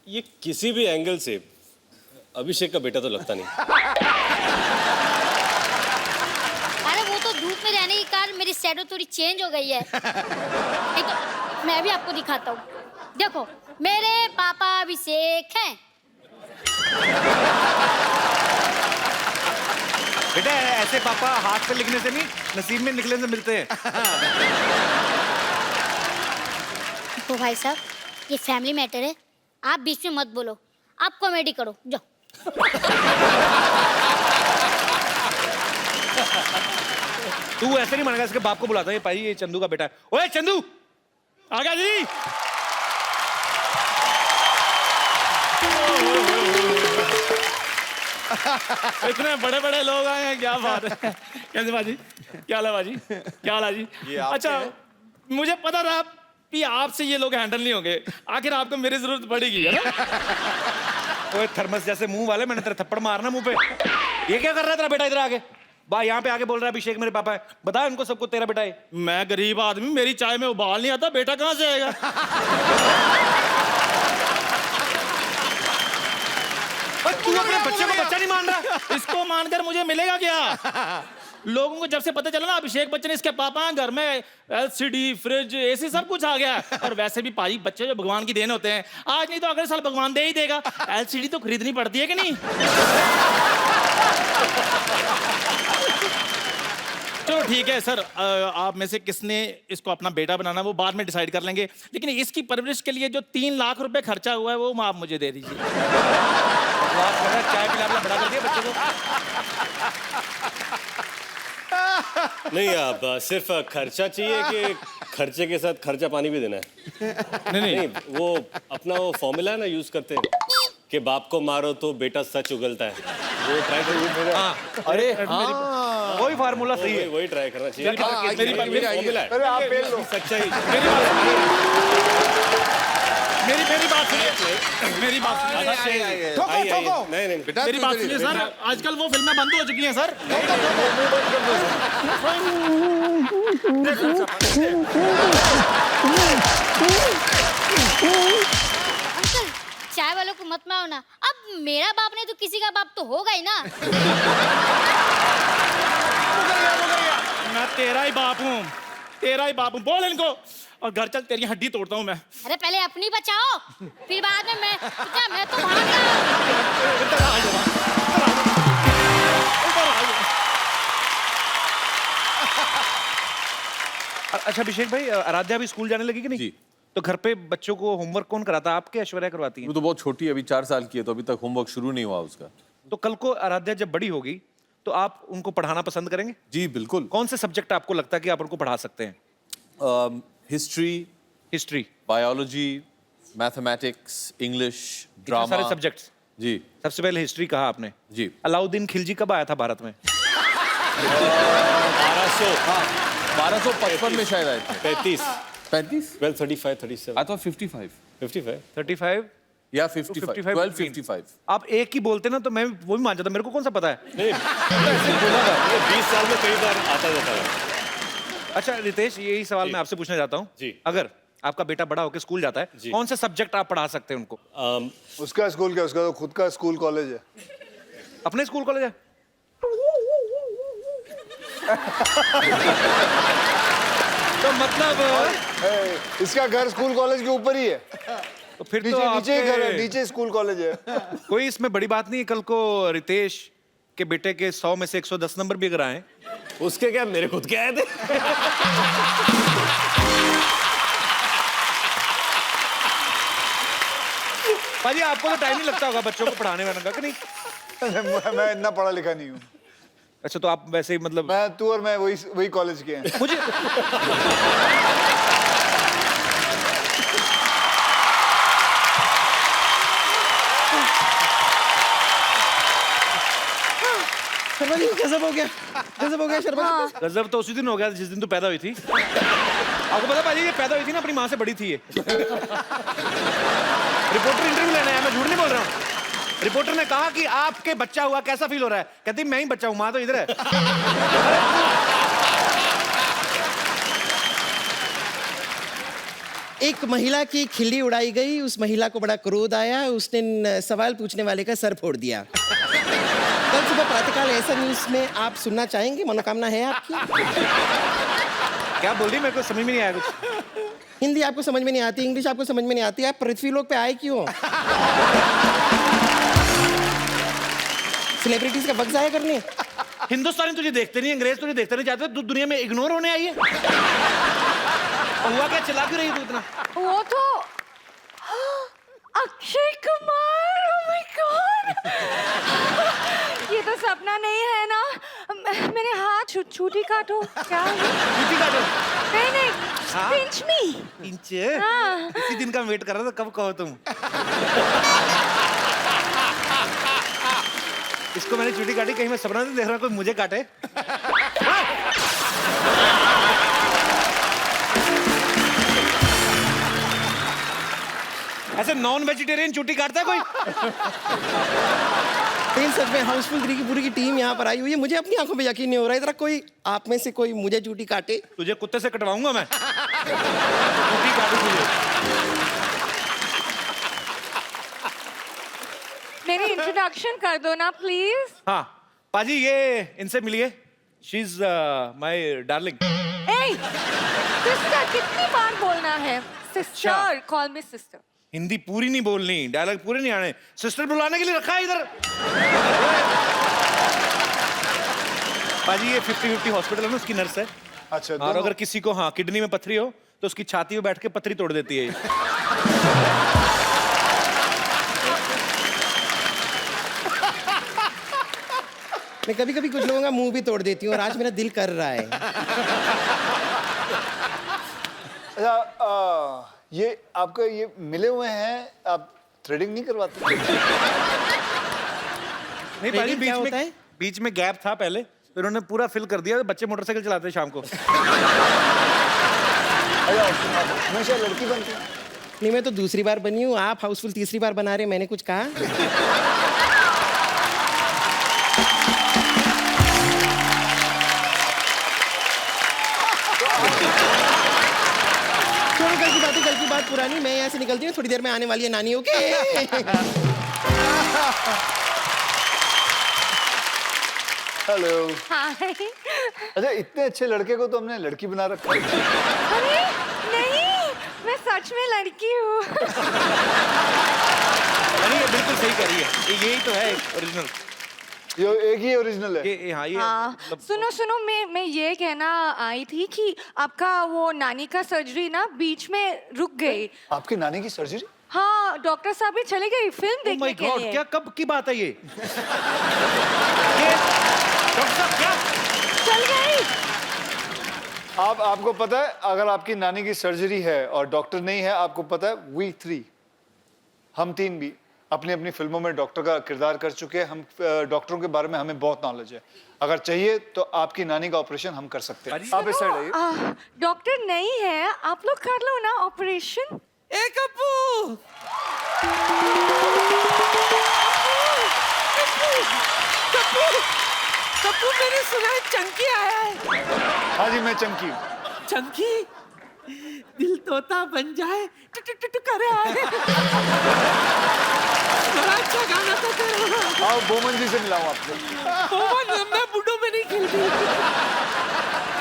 ये किसी भी एंगल से अभिषेक का बेटा तो लगता नहीं। अरे वो तो धूप में रहने के कारण मेरी शैडो थोड़ी चेंज हो गई है। नहीं तो मैं भी आपको दिखाता हूँ। देखो, मेरे पापा अभिषेक हैं। बेटा ऐसे पापा हाथ पे लिखने से नहीं, नसीब में निकलने से मिलते हैं। तो भाई साहब, ये फैमिली मैटर है, आप बीच में मत बोलो। आप कॉमेडी करो, जाओ। तू ऐसे नहीं मानेगा, इसके बाप को बुलाता है। ये भाई, ये चंदू का बेटा है। ओए चंदू, आ गया जी। इतने बड़े बड़े लोग आए हैं, क्या बात है। कैसे बाजी, क्या हाल है बाजी, क्या हाल है जी? अच्छा, मुझे पता था कि आपसे ये लोग हैंडल नहीं होंगे, आखिर आपको मेरी जरूरत पड़ेगी, है ना? ओए थर्मस जैसे मुंह वाले, मैंने तेरा थप्पड़ मारना मुंह पे। ये क्या कर रहा है तेरा बेटा इधर आके? बा यहाँ पे आके बोल रहा है अभिषेक मेरे पापा है। बता इनको सबको तेरा बेटा है। मैं गरीब आदमी, मेरी चाय में उबाल नहीं आता, बेटा कहाँ से आएगा? तू अपने बच्चे को बच्चा नहीं मान रहा? इसको मानकर मुझे मिलेगा क्या? लोगों को जब से पता चला ना अभिषेक बच्चन इसके पापा हैं, घर में एलसीडी, फ्रिज, एसी सब कुछ आ गया है। और वैसे भी पाजी बच्चे जो भगवान की देन होते हैं, आज नहीं तो अगले साल भगवान दे ही देगा। एलसीडी तो खरीदनी पड़ती है कि नहीं? चलो ठीक है सर, आप में से किसने इसको अपना बेटा बनाना वो बाद में डिसाइड कर लेंगे, लेकिन इसकी परवरिश के लिए जो 3 लाख रुपए खर्चा हुआ है वो आप मुझे दे दीजिए। चाय पिला बड़ा कर दिया बच्चे को। नहीं, आप सिर्फ खर्चा चाहिए कि खर्चे के साथ खर्चा पानी भी देना है? नहीं, वो अपना वो फॉर्मूला है ना, यूज करते हैं कि बाप को मारो तो बेटा सच उगलता है, वो ट्राई करिए। हाँ, अरे हाँ, वही फार्मूला सही है। वही ट्राई करना चाहिए। मेरी फॉर्मूला है, अरे आप फेल लो। सच्चाई। मेरी बात सुनिए, मेरी बात सुनिए। नहीं, मेरी बात सुनिए सर, आजकल वो फिल्में बंद हो चुकी हैं सर। अंकल, चाय वालों को मत मारो ना। अब मेरा बाप नहीं तो किसी का बाप तो होगा ही ना। मैं तेरा ही बाप हूँ, तेरा ही बाप हूँ। बोल इनको, और घर चल, तेरी हड्डी तोड़ता हूँ मैं। अरे पहले अपनी बचाओ, फिर बाद में मैं तो भाग रहा हूँ। अच्छा अभिषेक भाई, आराध्या अभी स्कूल जाने लगी कि नहीं? जी। तो घर पे बच्चों को होमवर्क कौन कराता है? आपके ऐश्वर्या करवाती है? वो तो बहुत छोटी है, अभी 4 साल की है, तो अभी तक होमवर्क शुरू नहीं हुआ उसका। तो कल को आराध्या जब बड़ी होगी तो आप उनको पढ़ाना पसंद करेंगे? जी बिल्कुल। कौन से सब्जेक्ट आपको लगता है कि आप उनको पढ़ा सकते हैं? History, history, biology, mathematics, English, drama, सारे सब्जेक्ट्स। जी। सबसे पहले हिस्ट्री कहा आपने। जी। अलाउद्दीन खिलजी कब आया था भारत में? 1255 में शायद आए थे। 35, 35? 12, 35, 37, I thought 55 55। 35 या 55, 1255। आप एक ही बोलते ना तो मैं वो भी मान जाता, मेरे को कौन सा पता है? नहीं, ये 20 साल में कई बार आता जाता है। अच्छा रितेश, यही सवाल मैं आपसे पूछना चाहता हूँ। जी। अगर आपका बेटा बड़ा होकर स्कूल जाता है, जी। कौन से सब्जेक्ट आप पढ़ा सकते हैं उनको? उसका स्कूल क्या, उसका तो खुद का स्कूल कॉलेज है। अपने स्कूल कॉलेज है? तो मतलब इसका घर स्कूल कॉलेज के ऊपर ही है। तो फिर नीचे तो नीचे ही घर है, आपके- नीचे स्कूल कॉलेज है। कोई इसमें बड़ी बात नहीं है। कल को रितेश के बेटे के 100 में से 110 नंबर भी अगर आए, उसके क्या, मेरे खुद के आए थे। पाजी आपको तो टाइम नहीं लगता होगा बच्चों को पढ़ाने वाने का कि नहीं? मैं इतना पढ़ा लिखा नहीं हूँ। अच्छा, तो आप वैसे ही मतलब मैं तू और मैं वही कॉलेज के हैं। मुझे शर्मा जी गजब हो गया शर्मा जी। गजब तो उसी दिन हो गया जिस दिन तू पैदा हुई थी। आपको पता पाजी ये पैदा हुई थी ना अपनी माँ से बड़ी थी ये। रिपोर्टर इंटरव्यू लेने आया, मैं झूठ नहीं बोल रहा हूँ। रिपोर्टर ने कहा कि आपके बच्चा हुआ कैसा फील हो रहा है? कहती मैं ही बच्चा हूँ, माँ तो इधर है। एक महिला की खिल्ली उड़ाई गई, उस महिला को बड़ा क्रोध आया, उसने सवाल पूछने वाले का सर फोड़ दिया। कल सुबह प्रातःकाल ऐसा न्यूज में आप सुनना चाहेंगे? मनोकामना है आपकी? क्या बोल रही, मेरे को समझ में नहीं आया कुछ। हिंदी आपको समझ में नहीं आती, इंग्लिश आपको समझ में नहीं आती, आप पृथ्वी लोक पे आए क्यों? सेलिब्रिटीज का वक्त जाया करने? हिंदुस्तानी तुझे देखते नहीं, अंग्रेज तुझे देखते नहीं चाहते, तू दुनिया में इग्नोर होने आई है। हुआ क्या, चिल्ला क्यों रही तू इतना? वो तो Akshay Kumar, oh my God! ये तो सपना नहीं है ना? मेरे हाथ छुट्टी काटो। क्या? छुट्टी काटो? नहीं, हाँ? pinch me। इंच? हाँ। इसी दिन का वेट कर रहा था, कब कहो तुम। इसको मैंने छुट्टी काटी, कहीं मैं सपना नहीं देख रहा कोई मुझे काटे। ऐसे नॉन वेजिटेरियन छुट्टी काटता है कोई? लेकिन सच में हाउसफुल 3 की पूरी की टीम यहाँ पर आई हुई है, मुझे अपनी आंखों में यकीन नहीं हो रहा है। इधर कोई आप में से कोई मुझे चूटी काटे। तुझे कुत्ते से कटवाऊंगा मैं। छुट्टी काटू तुझे। मेरी इंट्रोडक्शन कर दो ना प्लीज। हाँ पाजी, ये इनसे मिलिए। She is my darling. Sister कितनी बार बोलना है? सिस्टर, कॉल मी सिस्टर। हिंदी पूरी नहीं बोलनी, डायलॉग पूरे नहीं आने। सिस्टर बुलाने के लिए रखा है इधर। पाजी ये 50-50 हॉस्पिटल है ना, उसकी नर्स है। अच्छा, और अगर किसी को हाँ किडनी में पथरी हो तो उसकी छाती में बैठ के पथरी तोड़ देती है ये। मैं कभी कभी कुछ लोगों का मुंह भी तोड़ देती हूँ, और आज मेरा दिल कर रहा है। अच्छा, ये आपका ये मिले हुए हैं, आप थ्रेडिंग नहीं करवाते? नहीं पाजी, Threading क्या होता है? बीच में गैप था पहले, तो इन्होंने पूरा फिल कर दिया। बच्चे मोटरसाइकिल चलाते हैं शाम को। हमेशा लड़की बनती है? नहीं, मैं तो दूसरी बार बनी हूँ, आप हाउसफुल तीसरी बार बना रहे हैं, मैंने कुछ कहा? छोड़ो कल की बातें, कल की बात पुरानी। मैं यहाँ से निकलती हूँ, थोड़ी देर में आने वाली है नानी। ओके? हेलो। हाय। अच्छा, इतने अच्छे लड़के को तो हमने लड़की बना रखा है। अरे नहीं, मैं सच में लड़की हूँ। नहीं, ये बिल्कुल सही कह रही है, यही तो है ओरिजिनल। ये एक ही ओरिजिनल है। ये हाँ, ये हाँ, मतलब सुनो, मैं ये कहना आई थी कि आपका वो नानी का सर्जरी ना बीच में रुक गई। आपकी नानी की सर्जरी? हाँ, डॉक्टर साहब भी चले गए फिल्म Oh देखने my के God, लिए। क्या कब की बात है ये? डॉक्टर साहब क्या? चल गई। आपको पता है, अगर आपकी नानी की सर्जरी है और डॉक्टर नहीं है, आपको पता है we 3 हम 3 भी अपनी अपनी फिल्मों में डॉक्टर का किरदार कर चुके हैं। हम डॉक्टरों के बारे में हमें बहुत नॉलेज है। अगर चाहिए तो आपकी नानी का ऑपरेशन हम कर सकते हैं। आप इस साइड आइए। डॉक्टर नहीं है, आप लोग कर लो ना ऑपरेशन। ए कप्पू! कप्पू, मैंने सुना है चंकी आया है। हाँ जी, मैं चंकी हूँ। चंकी, दिल तोता बन जाए, टुक टुक टुक कर रहा है। बड़ा अच्छा गाना था तेरा। आओ बोमन जी से मिलाऊं आपको। बोमन, मैं बुड्ढों में नहीं खेलती।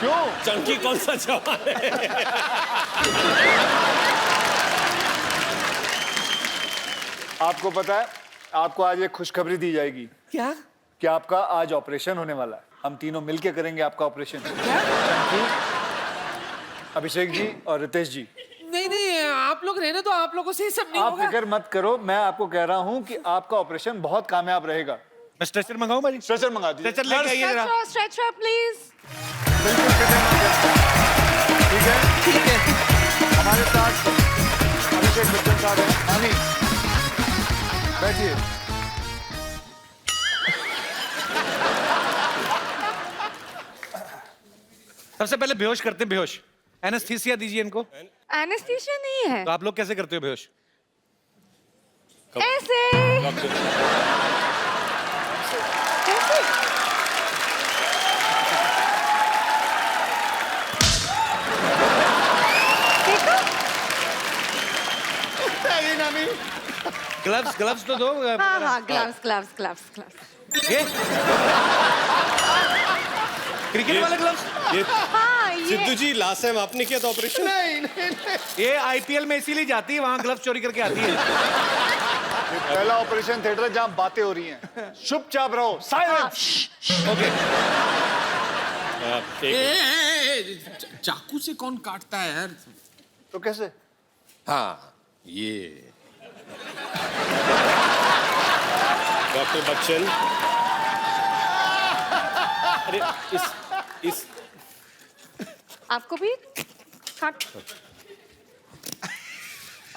क्यों? चंकी कौन सा जवान है? आपको पता है, आपको आज एक खुशखबरी दी जाएगी। क्या? कि आपका आज ऑपरेशन होने वाला है। हम तीनों मिलके करेंगे आपका ऑपरेशन। चंकी, अभिषेक जी और रितेश जी। नहीं, आप लोग रहने तो आप लोगों से ही सब नहीं आप होगा। फिक्र मत करो, मैं आपको कह रहा हूँ कि आपका ऑपरेशन बहुत कामयाब रहेगा। मैं स्ट्रेचर मंगाऊं भाई? स्ट्रेचर मंगा दीजिए। स्ट्रेचर लेके आइए जरा। Stretcher please. बिल्कुल ठीक है, ठीक है। हमारे साथ अभिषेक बच्चन साहब हैं। आनी, बैठिए। सबसे पहले बेहोश करते हैं, बेहोश। एनेस्थीसिया दीजिए इनको। एनेस्थीसिया नहीं है। तो आप लोग कैसे करते हो बेहोश? ऐसे। डॉक्टर ऐसे। ग्लव्स, ग्लव्स तो दो। हाँ हाँ, ग्लव्स ग्लव्स ग्लव्स ग्लव्स। ये क्रिकेट वाले ग्लव्स। ये हाँ ये। सिद्धू जी लास्ट टाइम आपने किया था ऑपरेशन? ये आईपीएल में इसीलिए जाती है, वहां ग्लव्स चोरी करके आती है। ये पहला ऑपरेशन थिएटर है जहां बातें हो रही हैं। चुपचाप रहो, साइलेंस। ओके। चाकू से कौन काटता है यार? तो कैसे? हाँ ये डॉक्टर बच्चन, अरे इस आपको भी काट।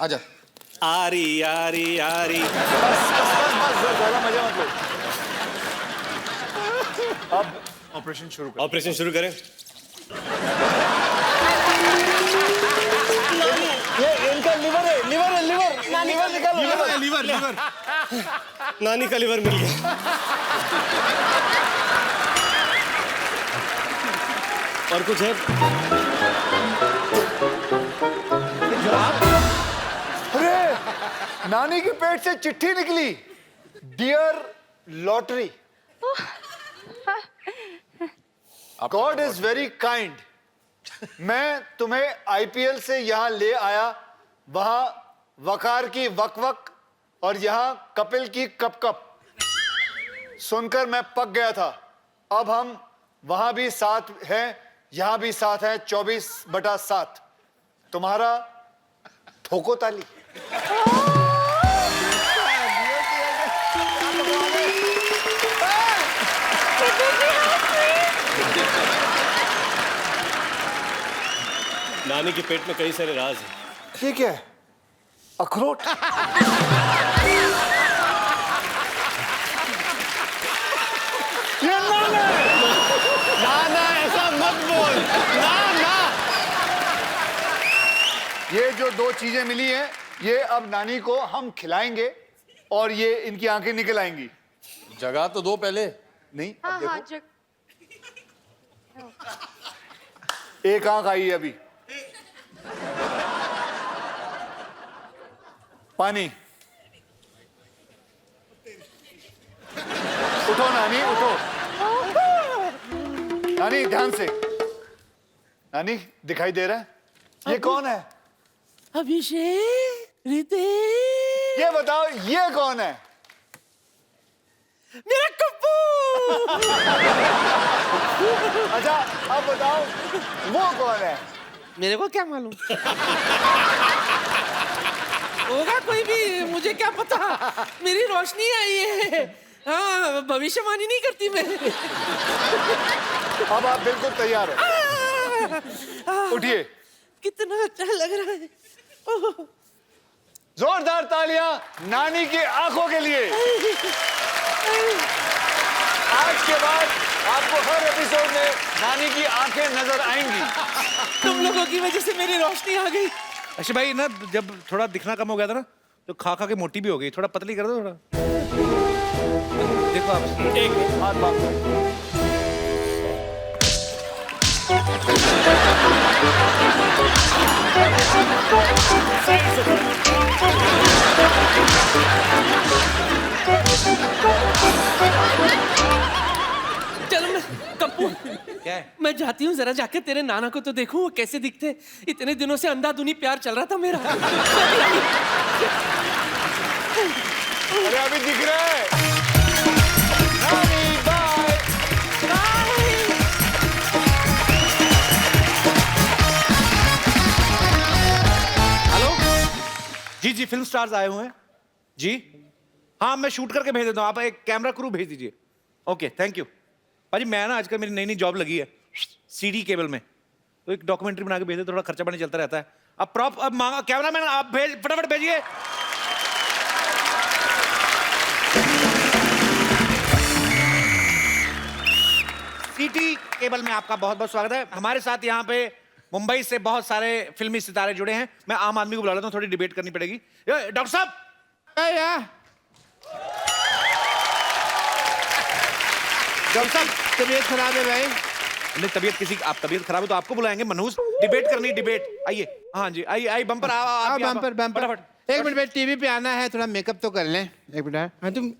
आजा। आरी आरी आरी। बस ज्यादा मजा मत लो। अब ऑपरेशन शुरू करो। ऑपरेशन शुरू करें। ये इनका लिवर है, लिवर है, लिवर निकालो। लीवर नानी का लिवर मिल गया। और कुछ है? अरे नानी के पेट से चिट्ठी निकली। Dear lottery, god is very kind. मैं तुम्हें आईपीएल से यहां ले आया, वहां वकार की वक वक और यहां कपिल की कप कप सुनकर मैं पक गया था। अब हम वहां भी साथ हैं, यहां भी साथ है। 24/7 तुम्हारा ठोको ताली। नानी के पेट में कई सारे राज हैं। ठीक है, अखरोट। ये ना ऐसा मत बोल। ना ये जो दो चीजें मिली हैं, ये अब नानी को हम खिलाएंगे और ये इनकी आंखें निकल आएंगी। जगह तो दो पहले। नहीं, हाँ अब हाँ देखो, जग। एक आंख आई है अभी। पानी। उठो नानी, उठो। नानी ध्यान से। नानी दिखाई दे रहा है? ये कौन है? अभिषेक, रितेश, ये बताओ, ये कौन है? मेरा कप्पू। अच्छा अब बताओ, वो कौन है? मेरे को क्या मालूम? होगा कोई भी, मुझे क्या पता। मेरी रोशनी आई है। हाँ, भविष्यवाणी नहीं करती मैं। अब आप बिल्कुल तैयार हो, उठिए। कितना अच्छा लग रहा है। ओह, जोरदार तालियां नानी की आंखों के लिए। आज के बाद आपको हर एपिसोड में नानी की आंखें नजर आएंगी। तुम लोगों की वजह से मेरी रोशनी आ गई। अच्छा भाई ना, जब थोड़ा दिखना कम हो गया था ना, तो खा खा के मोटी भी हो गई। थोड़ा पतली कर दो थोड़ा। देखो आप, एक हाथ बांधो। चलो मैं कप्पू, क्या है? मैं जाती हूँ, जरा जाकर तेरे नाना को तो देखूं वो कैसे दिखते। इतने दिनों से अंधाधुनी प्यार चल रहा था मेरा। अरे अभी दिख रहा है। नानी बाय। हेलो जी, जी फिल्म स्टार्स आए हुए हैं जी। हाँ मैं शूट करके भेज देता हूँ, आप एक कैमरा क्रू भेज दीजिए। ओके थैंक यू भाजी। मैं ना आजकल मेरी नई नई जॉब लगी है सीडी केबल में, तो एक डॉक्यूमेंट्री बना के भेज दे, थोड़ा खर्चा पानी चलता रहता है। अब प्रॉप अब मांगा कैमरामैन, आप भेज फटाफट भेजिए। सिटी केबल में आपका बहुत बहुत स्वागत है। हमारे साथ यहाँ पे मुंबई से बहुत सारे फिल्मी सितारे जुड़े हैं। मैं आम आदमी को बुला लेता हूँ, थोड़ी डिबेट करनी पड़ेगी। डॉक्टर साहब, डॉक्टर साहब, तबीयत खराब है भाई। नहीं, तबीयत किसी आप तबीयत खराब है तो आपको बुलाएंगे। मनहूस डिबेट करनी, डिबेट। आइए, हाँ जी, आइए आइए, बम्पर आओ, बम्पर बम्पर। फटाफट। एक मिनट, टीवी पे आना है, थोड़ा मेकअप तो कर लें। एक मिनट। हाँ तुम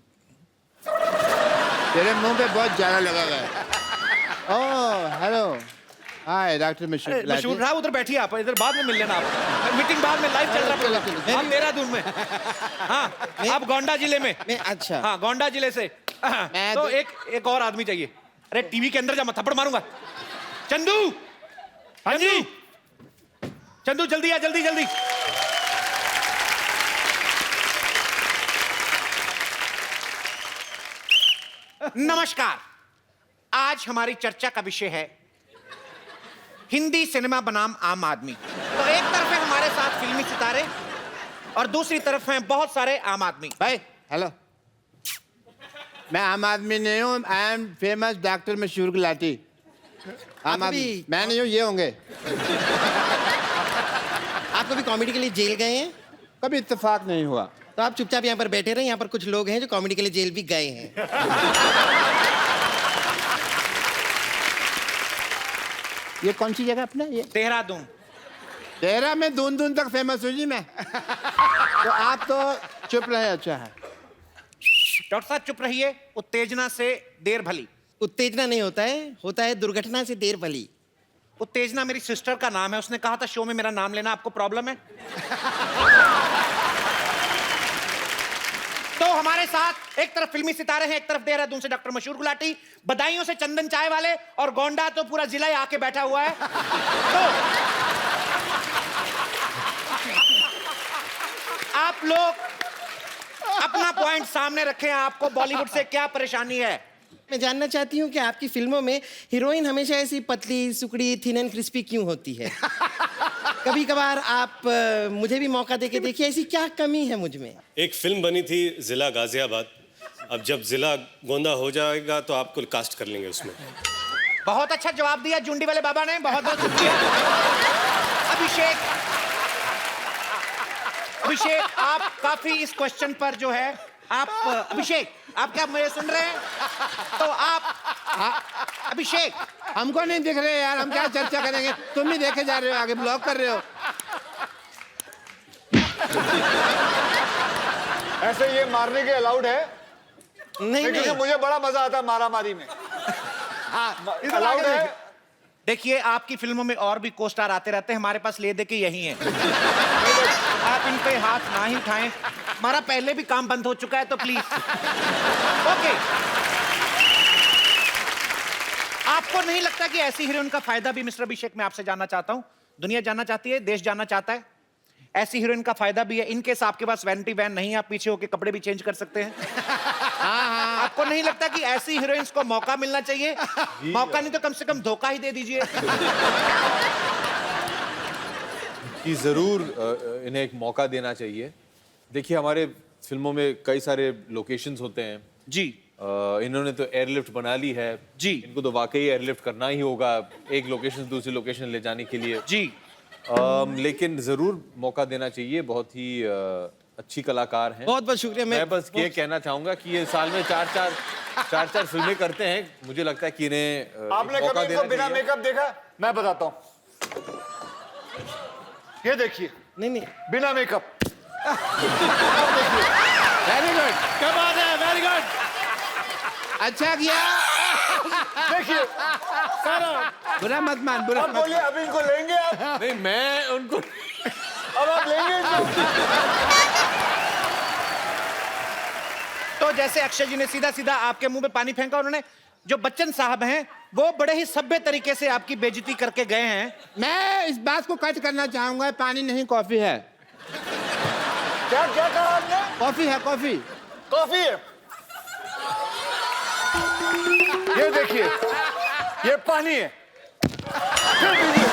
तेरे मुंह पे बहुत ज्यादा लगा हुआ है। ओह हेलो, हाय डॉक्टर मशहूर। मशहूर साहब, उधर बैठिए, आप इधर बाद में मिल लेना। आप मीटिंग बाद में लाइव चल रहा है। आप देहरादून में, हाँ आप गोंडा जिले में। मैं अच्छा हाँ, गोंडा जिले से। तो एक और आदमी चाहिए। अरे टीवी के अंदर जा, मैं थप्पड़ मारूंगा। चंदू, हाँ जी चंदू, जल्दी आ, जल्दी जल्दी। नमस्कार, आज हमारी चर्चा का विषय है हिंदी सिनेमा बनाम आम आदमी। तो एक तरफ है हमारे साथ फिल्मी सितारे और दूसरी तरफ हैं बहुत सारे आम आदमी। भाई हेलो, मैं आम आदमी नहीं हूँ, आई एम फेमस डॉक्टर मशहूर गुलाटी। आम आदमी मैं नहीं हूँ, ये होंगे। आप कभी कॉमेडी के लिए जेल गए हैं? कभी इत्तेफाक नहीं हुआ। तो आप चुपचाप यहाँ पर बैठे रहे। यहाँ पर कुछ लोग हैं जो कॉमेडी के लिए जेल भी गए हैं। ये कौन सी जगह अपना? ये देहरादून। तेरा में दून दून तक फेमस हूँ जी मैं। तो आप तो चुप रहे, अच्छा है। डॉक्टर साहब चुप रहिए, उत्तेजना से देर भली। उत्तेजना नहीं होता है, होता है दुर्घटना से देर भली। उत्तेजना मेरी सिस्टर का नाम है, उसने कहा था शो में मेरा नाम लेना। आपको प्रॉब्लम है? तो हमारे साथ एक तरफ फिल्मी सितारे हैं, एक तरफ देहरादून से डॉक्टर मशहूर गुलाटी, बदायूं से चंदन चाय वाले, और गोंडा तो पूरा जिला ही आके बैठा हुआ है। तो आप लोग अपना पॉइंट सामने रखें, आपको बॉलीवुड से क्या परेशानी है? मैं जानना चाहती हूँ कि आपकी फिल्मों में हीरोइन हमेशा ऐसी पतली, सुकड़ी, थिन एंड क्रिस्पी क्यों होती है? कभी कभार आप मुझे भी मौका देके देखिए, ऐसी क्या कमी है मुझ में? एक फिल्म बनी थी जिला गाजियाबाद, अब जब जिला गोंदा हो जाएगा तो आपको कास्ट कर लेंगे उसमें। बहुत अच्छा जवाब दिया जुंडी वाले बाबा ने, बहुत बहुत शुक्रिया। अभिषेक, आप काफी इस क्वेश्चन पर जो है आप अभिषेक, आप क्या मुझे सुन रहे हैं? तो आप अभिषेक, हमको नहीं दिख रहे यार, हम क्या चर्चा करेंगे? तुम ही देखे जा रहे हो, आगे ब्लॉक कर रहे हो। ऐसे ये मारने के अलाउड है? नहीं क्योंकि नहीं, मुझे बड़ा मजा आता है मारामारी में। अलाउड है? देखिए, आपकी फिल्मों में और भी को स्टार आते रहते हैं, हमारे पास ले दे के यही हैं। आप इन पे हाथ ना ही उठाएं, हमारा पहले भी काम बंद हो चुका है, तो प्लीज। ओके, आपको नहीं लगता कि ऐसी हीरोइन का फायदा भी, मिस्टर अभिषेक, मैं आपसे जानना चाहता हूं, दुनिया जानना चाहती है, देश जानना चाहता है, ऐसी हीरोइन का फायदा भी है। इनकेस आपके पास वैनिटी वैन नहीं है, आप पीछे होके कपड़े भी चेंज कर सकते हैं। आपको नहीं लगता कि ऐसी हीरोइंस को मौका मिलना चाहिए? मौका नहीं तो कम से कम धोखा ही दे दीजिए। कि ज़रूर इन्हें एक मौका देना चाहिए। देखिए, हमारे फिल्मों में कई सारे लोकेशंस होते हैं जी। इन्होंने तो एयरलिफ्ट बना ली है जी। इनको तो वाकई एयरलिफ्ट करना ही होगा एक लोकेशन से दूसरी लोकेशन ले जाने के लिए जी। लेकिन ज़रूर मौका देना चाहिए। बहुत ही अच्छी कलाकार हैं। बहुत बहुत शुक्रिया। मैं बस ये कहना चाहूंगा कि ये साल में चार फिल्में करते हैं। मुझे लगता है कि इन्हें आपने मौका कभी इनको देना बिना चाहिए। मेकअप देखा? मैं बताता हूँ, ये देखिए, नहीं नहीं, बिना मेकअप। वेरी गुड, क्या बात है, वेरी गुड। अच्छा किया। देखिए, बुरा मत मान, बुरा अब मत बोलिए, अब इनको लेंगे आप? नहीं, मैं उनको अब आप लेंगे इनको? तो जैसे अक्षय जी ने सीधा सीधा आपके मुंह पे पानी फेंका, उन्होंने जो बच्चन साहब हैं वो बड़े ही सभ्य तरीके से आपकी बेइज्जती करके गए हैं। मैं इस बात को कट करना चाहूंगा, पानी नहीं कॉफी है। क्या क्या कहा आपने? कॉफी है, कॉफी। कॉफी है। ये देखिए, ये पानी है। फिर भी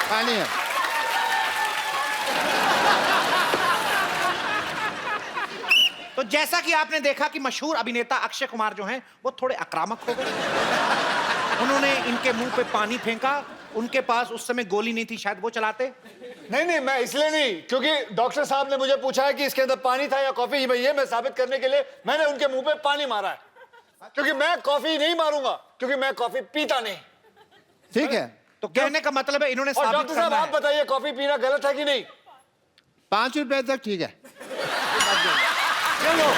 पानी है। तो जैसा कि आपने देखा कि मशहूर अभिनेता अक्षय कुमार जो हैं वो थोड़े आक्रामक हो गए। उन्होंने इनके मुंह पे पानी फेंका। उनके पास उस समय गोली नहीं थी, शायद वो चलाते। नहीं, मैं इसलिए नहीं, क्योंकि डॉक्टर साहब ने मुझे पूछा है कि इसके अंदर पानी था या कॉफी। ये मैं साबित करने के लिए मैंने उनके मुंह पे पानी मारा है, क्योंकि मैं कॉफी नहीं मारूंगा, क्योंकि मैं कॉफी पीता नहीं। ठीक है, तो कहने का मतलब है इन्होंने और साबित डॉक्टर साहब करना आप है। बताइए कॉफी पीना गलत है कि नहीं? 5 रुपए तक ठीक है। चलो,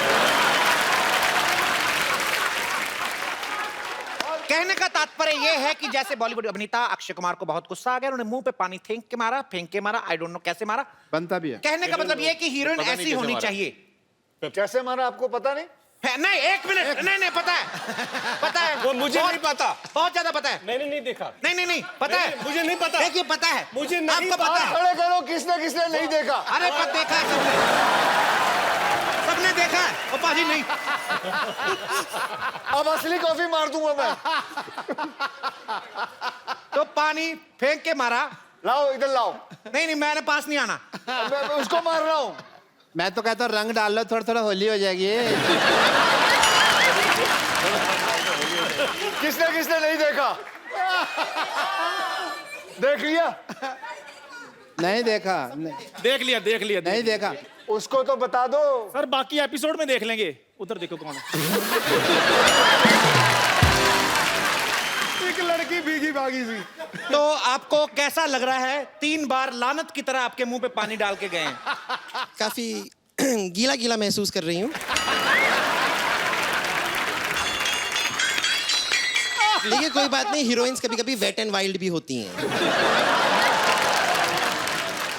कहने का तात्पर्य यह है कि जैसे बॉलीवुड अभिनेता अक्षय कुमार को बहुत गुस्सा आ गया, उन्होंने मुंह पे पानी फेंक के मारा, आई डोंट नो कैसे मारा। बनता भी है। कहने का मतलब यह है कि हीरोइन पता नहीं ऐसी कैसे होनी मारा। चाहिए। कैसे मारा आपको पता नहीं? नहीं, एक मिनट, नहीं पता है वो मुझे बहुत- नहीं पता। बहुत ज्यादा पता है। मैंने नहीं देखा। नहीं पता है, मुझे नहीं पता। देखिए पता है, मुझे नहीं आपको पता है। खड़े करो, किसने नहीं देखा? अरे पर देखा है सबने देखा है। ओ पाजी नहीं, अब असली कॉफी मार दूंगा मैं। तो पानी फेंक के मारा। लाओ इधर लाओ। नहीं मैंने पास नहीं आना। मैं उसको मार रहा हूँ। मैं तो कहता हूँ रंग डाल लो, थोड़ा थोड़ा होली हो जाएगी। किसने नहीं देखा? देख लिया? नहीं देखा, देख लिया नहीं देखा। उसको तो बता दो। सर बाकी एपिसोड में देख लेंगे। उधर देखो कौन है। एक लड़की भीगी भागी सी। तो आपको कैसा लग रहा है? 3 बार लानत की तरह आपके मुंह पे पानी डाल के गए हैं। काफी गीला गीला महसूस कर रही हूँ। देखिए कोई बात नहीं, हीरोइंस कभी कभी वेट एंड वाइल्ड भी होती हैं।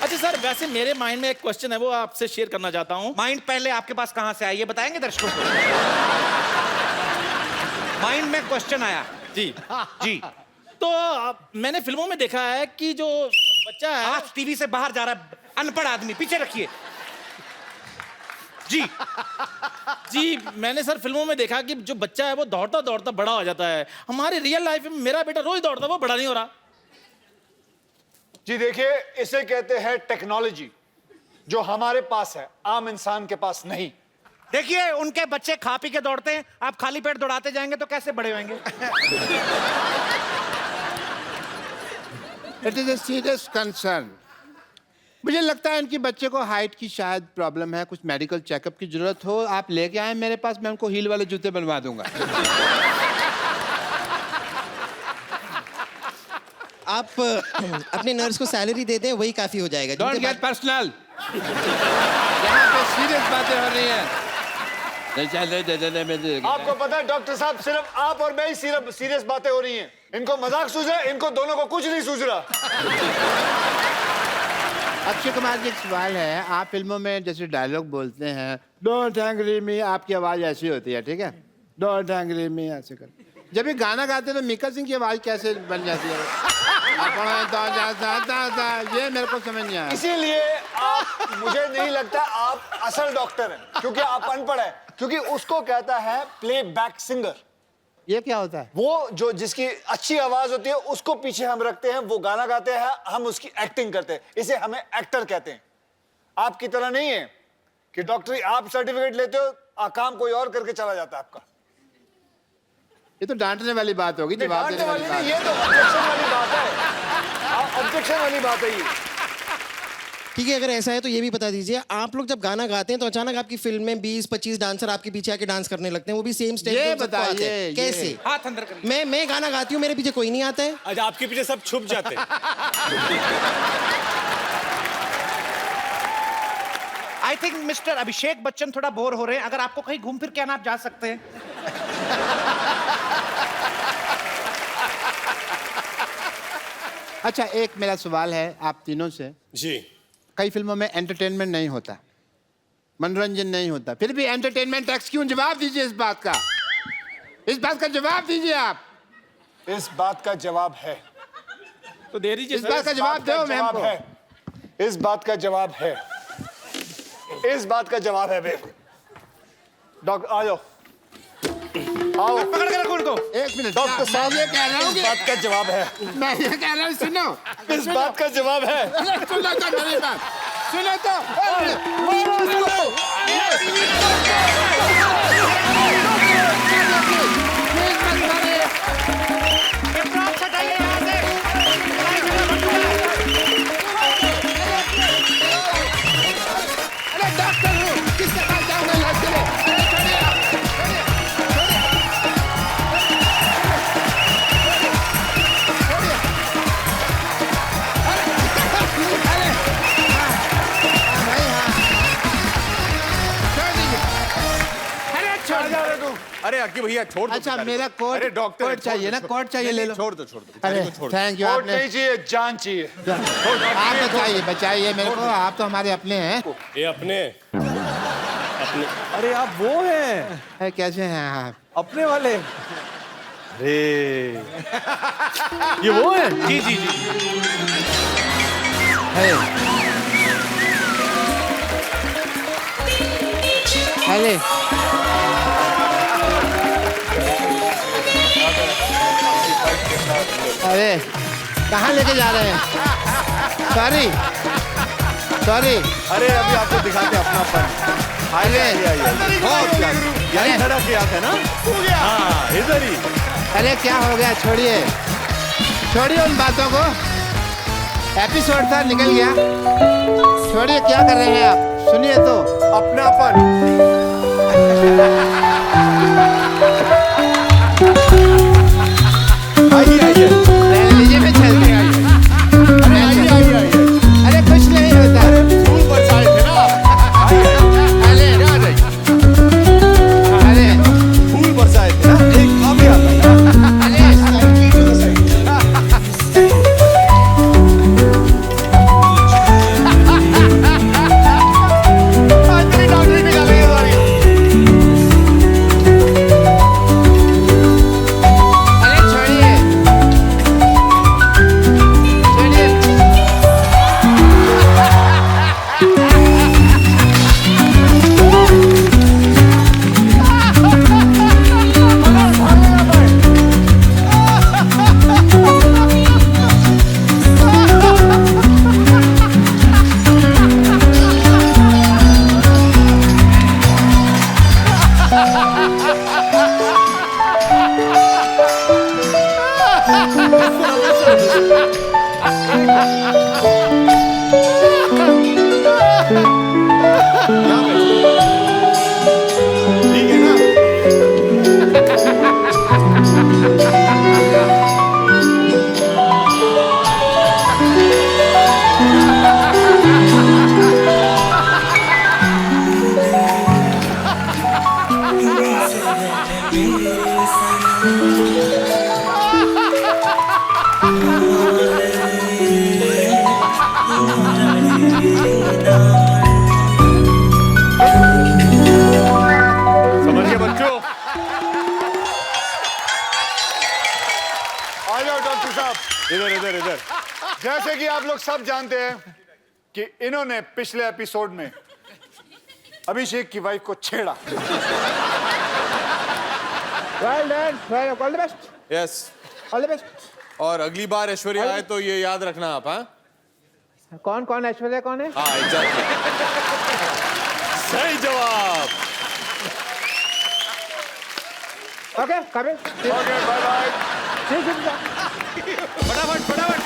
अच्छा सर, वैसे मेरे माइंड में एक क्वेश्चन है, वो आपसे शेयर करना चाहता हूँ। माइंड पहले आपके पास कहां से आया ये बताएंगे दर्शकों को? माइंड में क्वेश्चन आया जी। तो मैंने फिल्मों में देखा है कि जो बच्चा है, आज टीवी से बाहर जा रहा है अनपढ़ आदमी, पीछे रखिए जी मैंने सर फिल्मों में देखा कि जो बच्चा है वो दौड़ता दौड़ता बड़ा हो जाता है। हमारी रियल लाइफ में मेरा बेटा रोज दौड़ता है, वो बड़ा नहीं हो रहा। जी देखिए, इसे कहते हैं टेक्नोलॉजी, जो हमारे पास है, आम इंसान के पास नहीं। देखिए उनके बच्चे खा पी के दौड़ते हैं, आप खाली पेट दौड़ाते जाएंगे तो कैसे बड़े होंगे? It is a serious concern. मुझे लगता है इनके बच्चे को हाइट की शायद प्रॉब्लम है, कुछ मेडिकल चेकअप की जरूरत हो। आप लेके आए मेरे पास, मैं उनको हील वाले जूते बनवा दूंगा। आप अपने नर्स को सैलरी दे दें, वही काफी हो जाएगा। डोंट जिनके गेट पर्सनल। यहाँ पे सीरियस बातें हो रही हैं। आपको पता है डॉक्टर साहब, सिर्फ आप और मैं ही सीरियस बातें हो रही हैं। इनको मजाक सूझ रहा है, इनको दोनों को कुछ नहीं सूझ रहा। अक्षय कुमार जी, एक सवाल है। आप फिल्मों में जैसे डायलॉग बोलते हैं, डोंट एंग्री मी, आपकी आवाज ऐसी होती है, ठीक है? डोंट एंग्री मी ऐसे कर। जब ये गाना गाते हैं तो मिक्का सिंह की आवाज कैसे बन जाती है? ये मेरे को समझ नहीं आया। इसीलिए आप, मुझे नहीं लगता आप असल डॉक्टर हैं, क्योंकि आप अनपढ़ हैं। क्योंकि उसको कहता है प्लेबैक सिंगर। ये क्या होता है? वो जो जिसकी अच्छी आवाज होती है उसको पीछे हम रखते हैं, वो गाना गाते हैं, हम उसकी एक्टिंग करते हैं, इसे हमें एक्टर कहते हैं। आपकी तरह नहीं है कि डॉक्टरी आप सर्टिफिकेट लेते हो, काम कोई और करके चला जाता है आपका। ये तो डांटने वाली बात होगी, जवाब डांटने देने वाली वाली नहीं, बात। ये तो ऑब्जेक्शन वाली बात है। ऑब्जेक्शन वाली बात है ये। ठीक है, अगर ऐसा है तो ये भी बता दीजिए, आप लोग जब गाना गाते हैं तो अचानक आपकी फिल्म में 20-25 डांसर आपके पीछे आके डांस करने लगते हैं, वो भी सेम स्टेज ये पे सबको आते बताइए, हैं। ये। कैसे? हाथ अंदर कर। मैं गाना गाती हूँ, मेरे पीछे कोई नहीं आता है। अच्छा, आपके पीछे सब छुप जाते हैं। I think mister Abhishek Bachchan थोड़ा बोर हो रहे हैं। अगर आपको कहीं घूम फिर के आना, आप जा सकते हैं। अच्छा, एक मेरा सवाल है आप तीनों से। जी। कई फिल्मों में एंटरटेनमेंट नहीं होता, मनोरंजन नहीं होता, फिर भी एंटरटेनमेंट टैक्स क्यों? जवाब दीजिए इस बात का। इस बात का जवाब दीजिए आप। इस बात का जवाब है। तो दे दीजिए इस बात का जवाब दो मैम को। है। इस बात का जवाब है। इस बात का जवाब है। डॉक्टर आ जाओ, आओ। पकड़ के रखो उनको। एक मिनट, डॉक्टर साहब, ये कह रहा हूँ इस बात का जवाब है। मैं ये कह रहा हूँ, सुनो। इस बात का जवाब है। सुनो तो मेरी बात। सुने तो मारो उसको। अरे डॉक्टर हूँ, किसके पास जाऊंगा इलाज के लिए? अरे छोड़िए आप, छोड़िए, छोड़िए। छोड़िए। अरे, हाँ, भाई, हाँ। छोड़ दीजिए। अरे छोड़ दो। अरे अक्की भैया छोड़ दो अच्छा बेचारे मेरा को। कोट अरे डॉक्टर कोट चाहिए ना, कोट चाहिए ले लो। छोड़ दो छोड़ दो अरे बेचारे को छोड़ दो। थैंक यू कोट आपने। नहीं चाहिए, जान चाहिए। आप बचाइए बचाइए मेरे को, आप तो हमारे अपने हैं। ये अपने अपने अरे आप वो हैं अरे कैसे हैं आप? अपने वाले। अरे ये वो हैं। जी जी जी अरे अरे अरे कहाँ लेके जा रहे हैं? Sorry sorry. अरे अभी आपको दिखाते हैं अपनापन। आइए आइए आइए बहुत प्यार। यही खड़ा किया था ना? हो गया। हाँ इधर ही। अरे क्या हो गया? छोड़िए छोड़िए उन बातों को। एपिसोड था निकल गया। छोड़िए क्या कर रहे हैं आप? सुनिए तो। अपनापन। आइए आइए। रहने लीजिए मैं चलते हैं। अरे आइए आइए आइए। अरे कुछ नहीं होता। फूल बरसाए थे ना आप। आइए अरे आ जाइए। अरे फूल बरसाए थे ना। एक अभी आता है। अंजलि डॉक्टरी निकालेंगे सारी। अरे छोड़िए छोड़िए। ठीक है ना? समझिए बच्चों। आ जाओ डॉक्टर साहब। इधर इधर इधर। जैसे कि आप लोग सब जानते हैं कि इन्होंने पिछले एपिसोड में अभिषेक की वाइफ को छेड़ा। Well done. Well, all the best. Yes. All the best. और अगली बार ऐश्वर्या आए तो ये याद रखना आप। हाँ कौन कौन ऐश्वर्या कौन है? हाँ एग्जैक्टली। सही जवाब। Okay come in. Okay bye bye. फटाफट फटाफट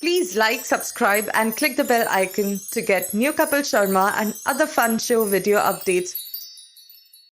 Please like, subscribe and click the bell icon to get new Kapil Sharma and other fun show video updates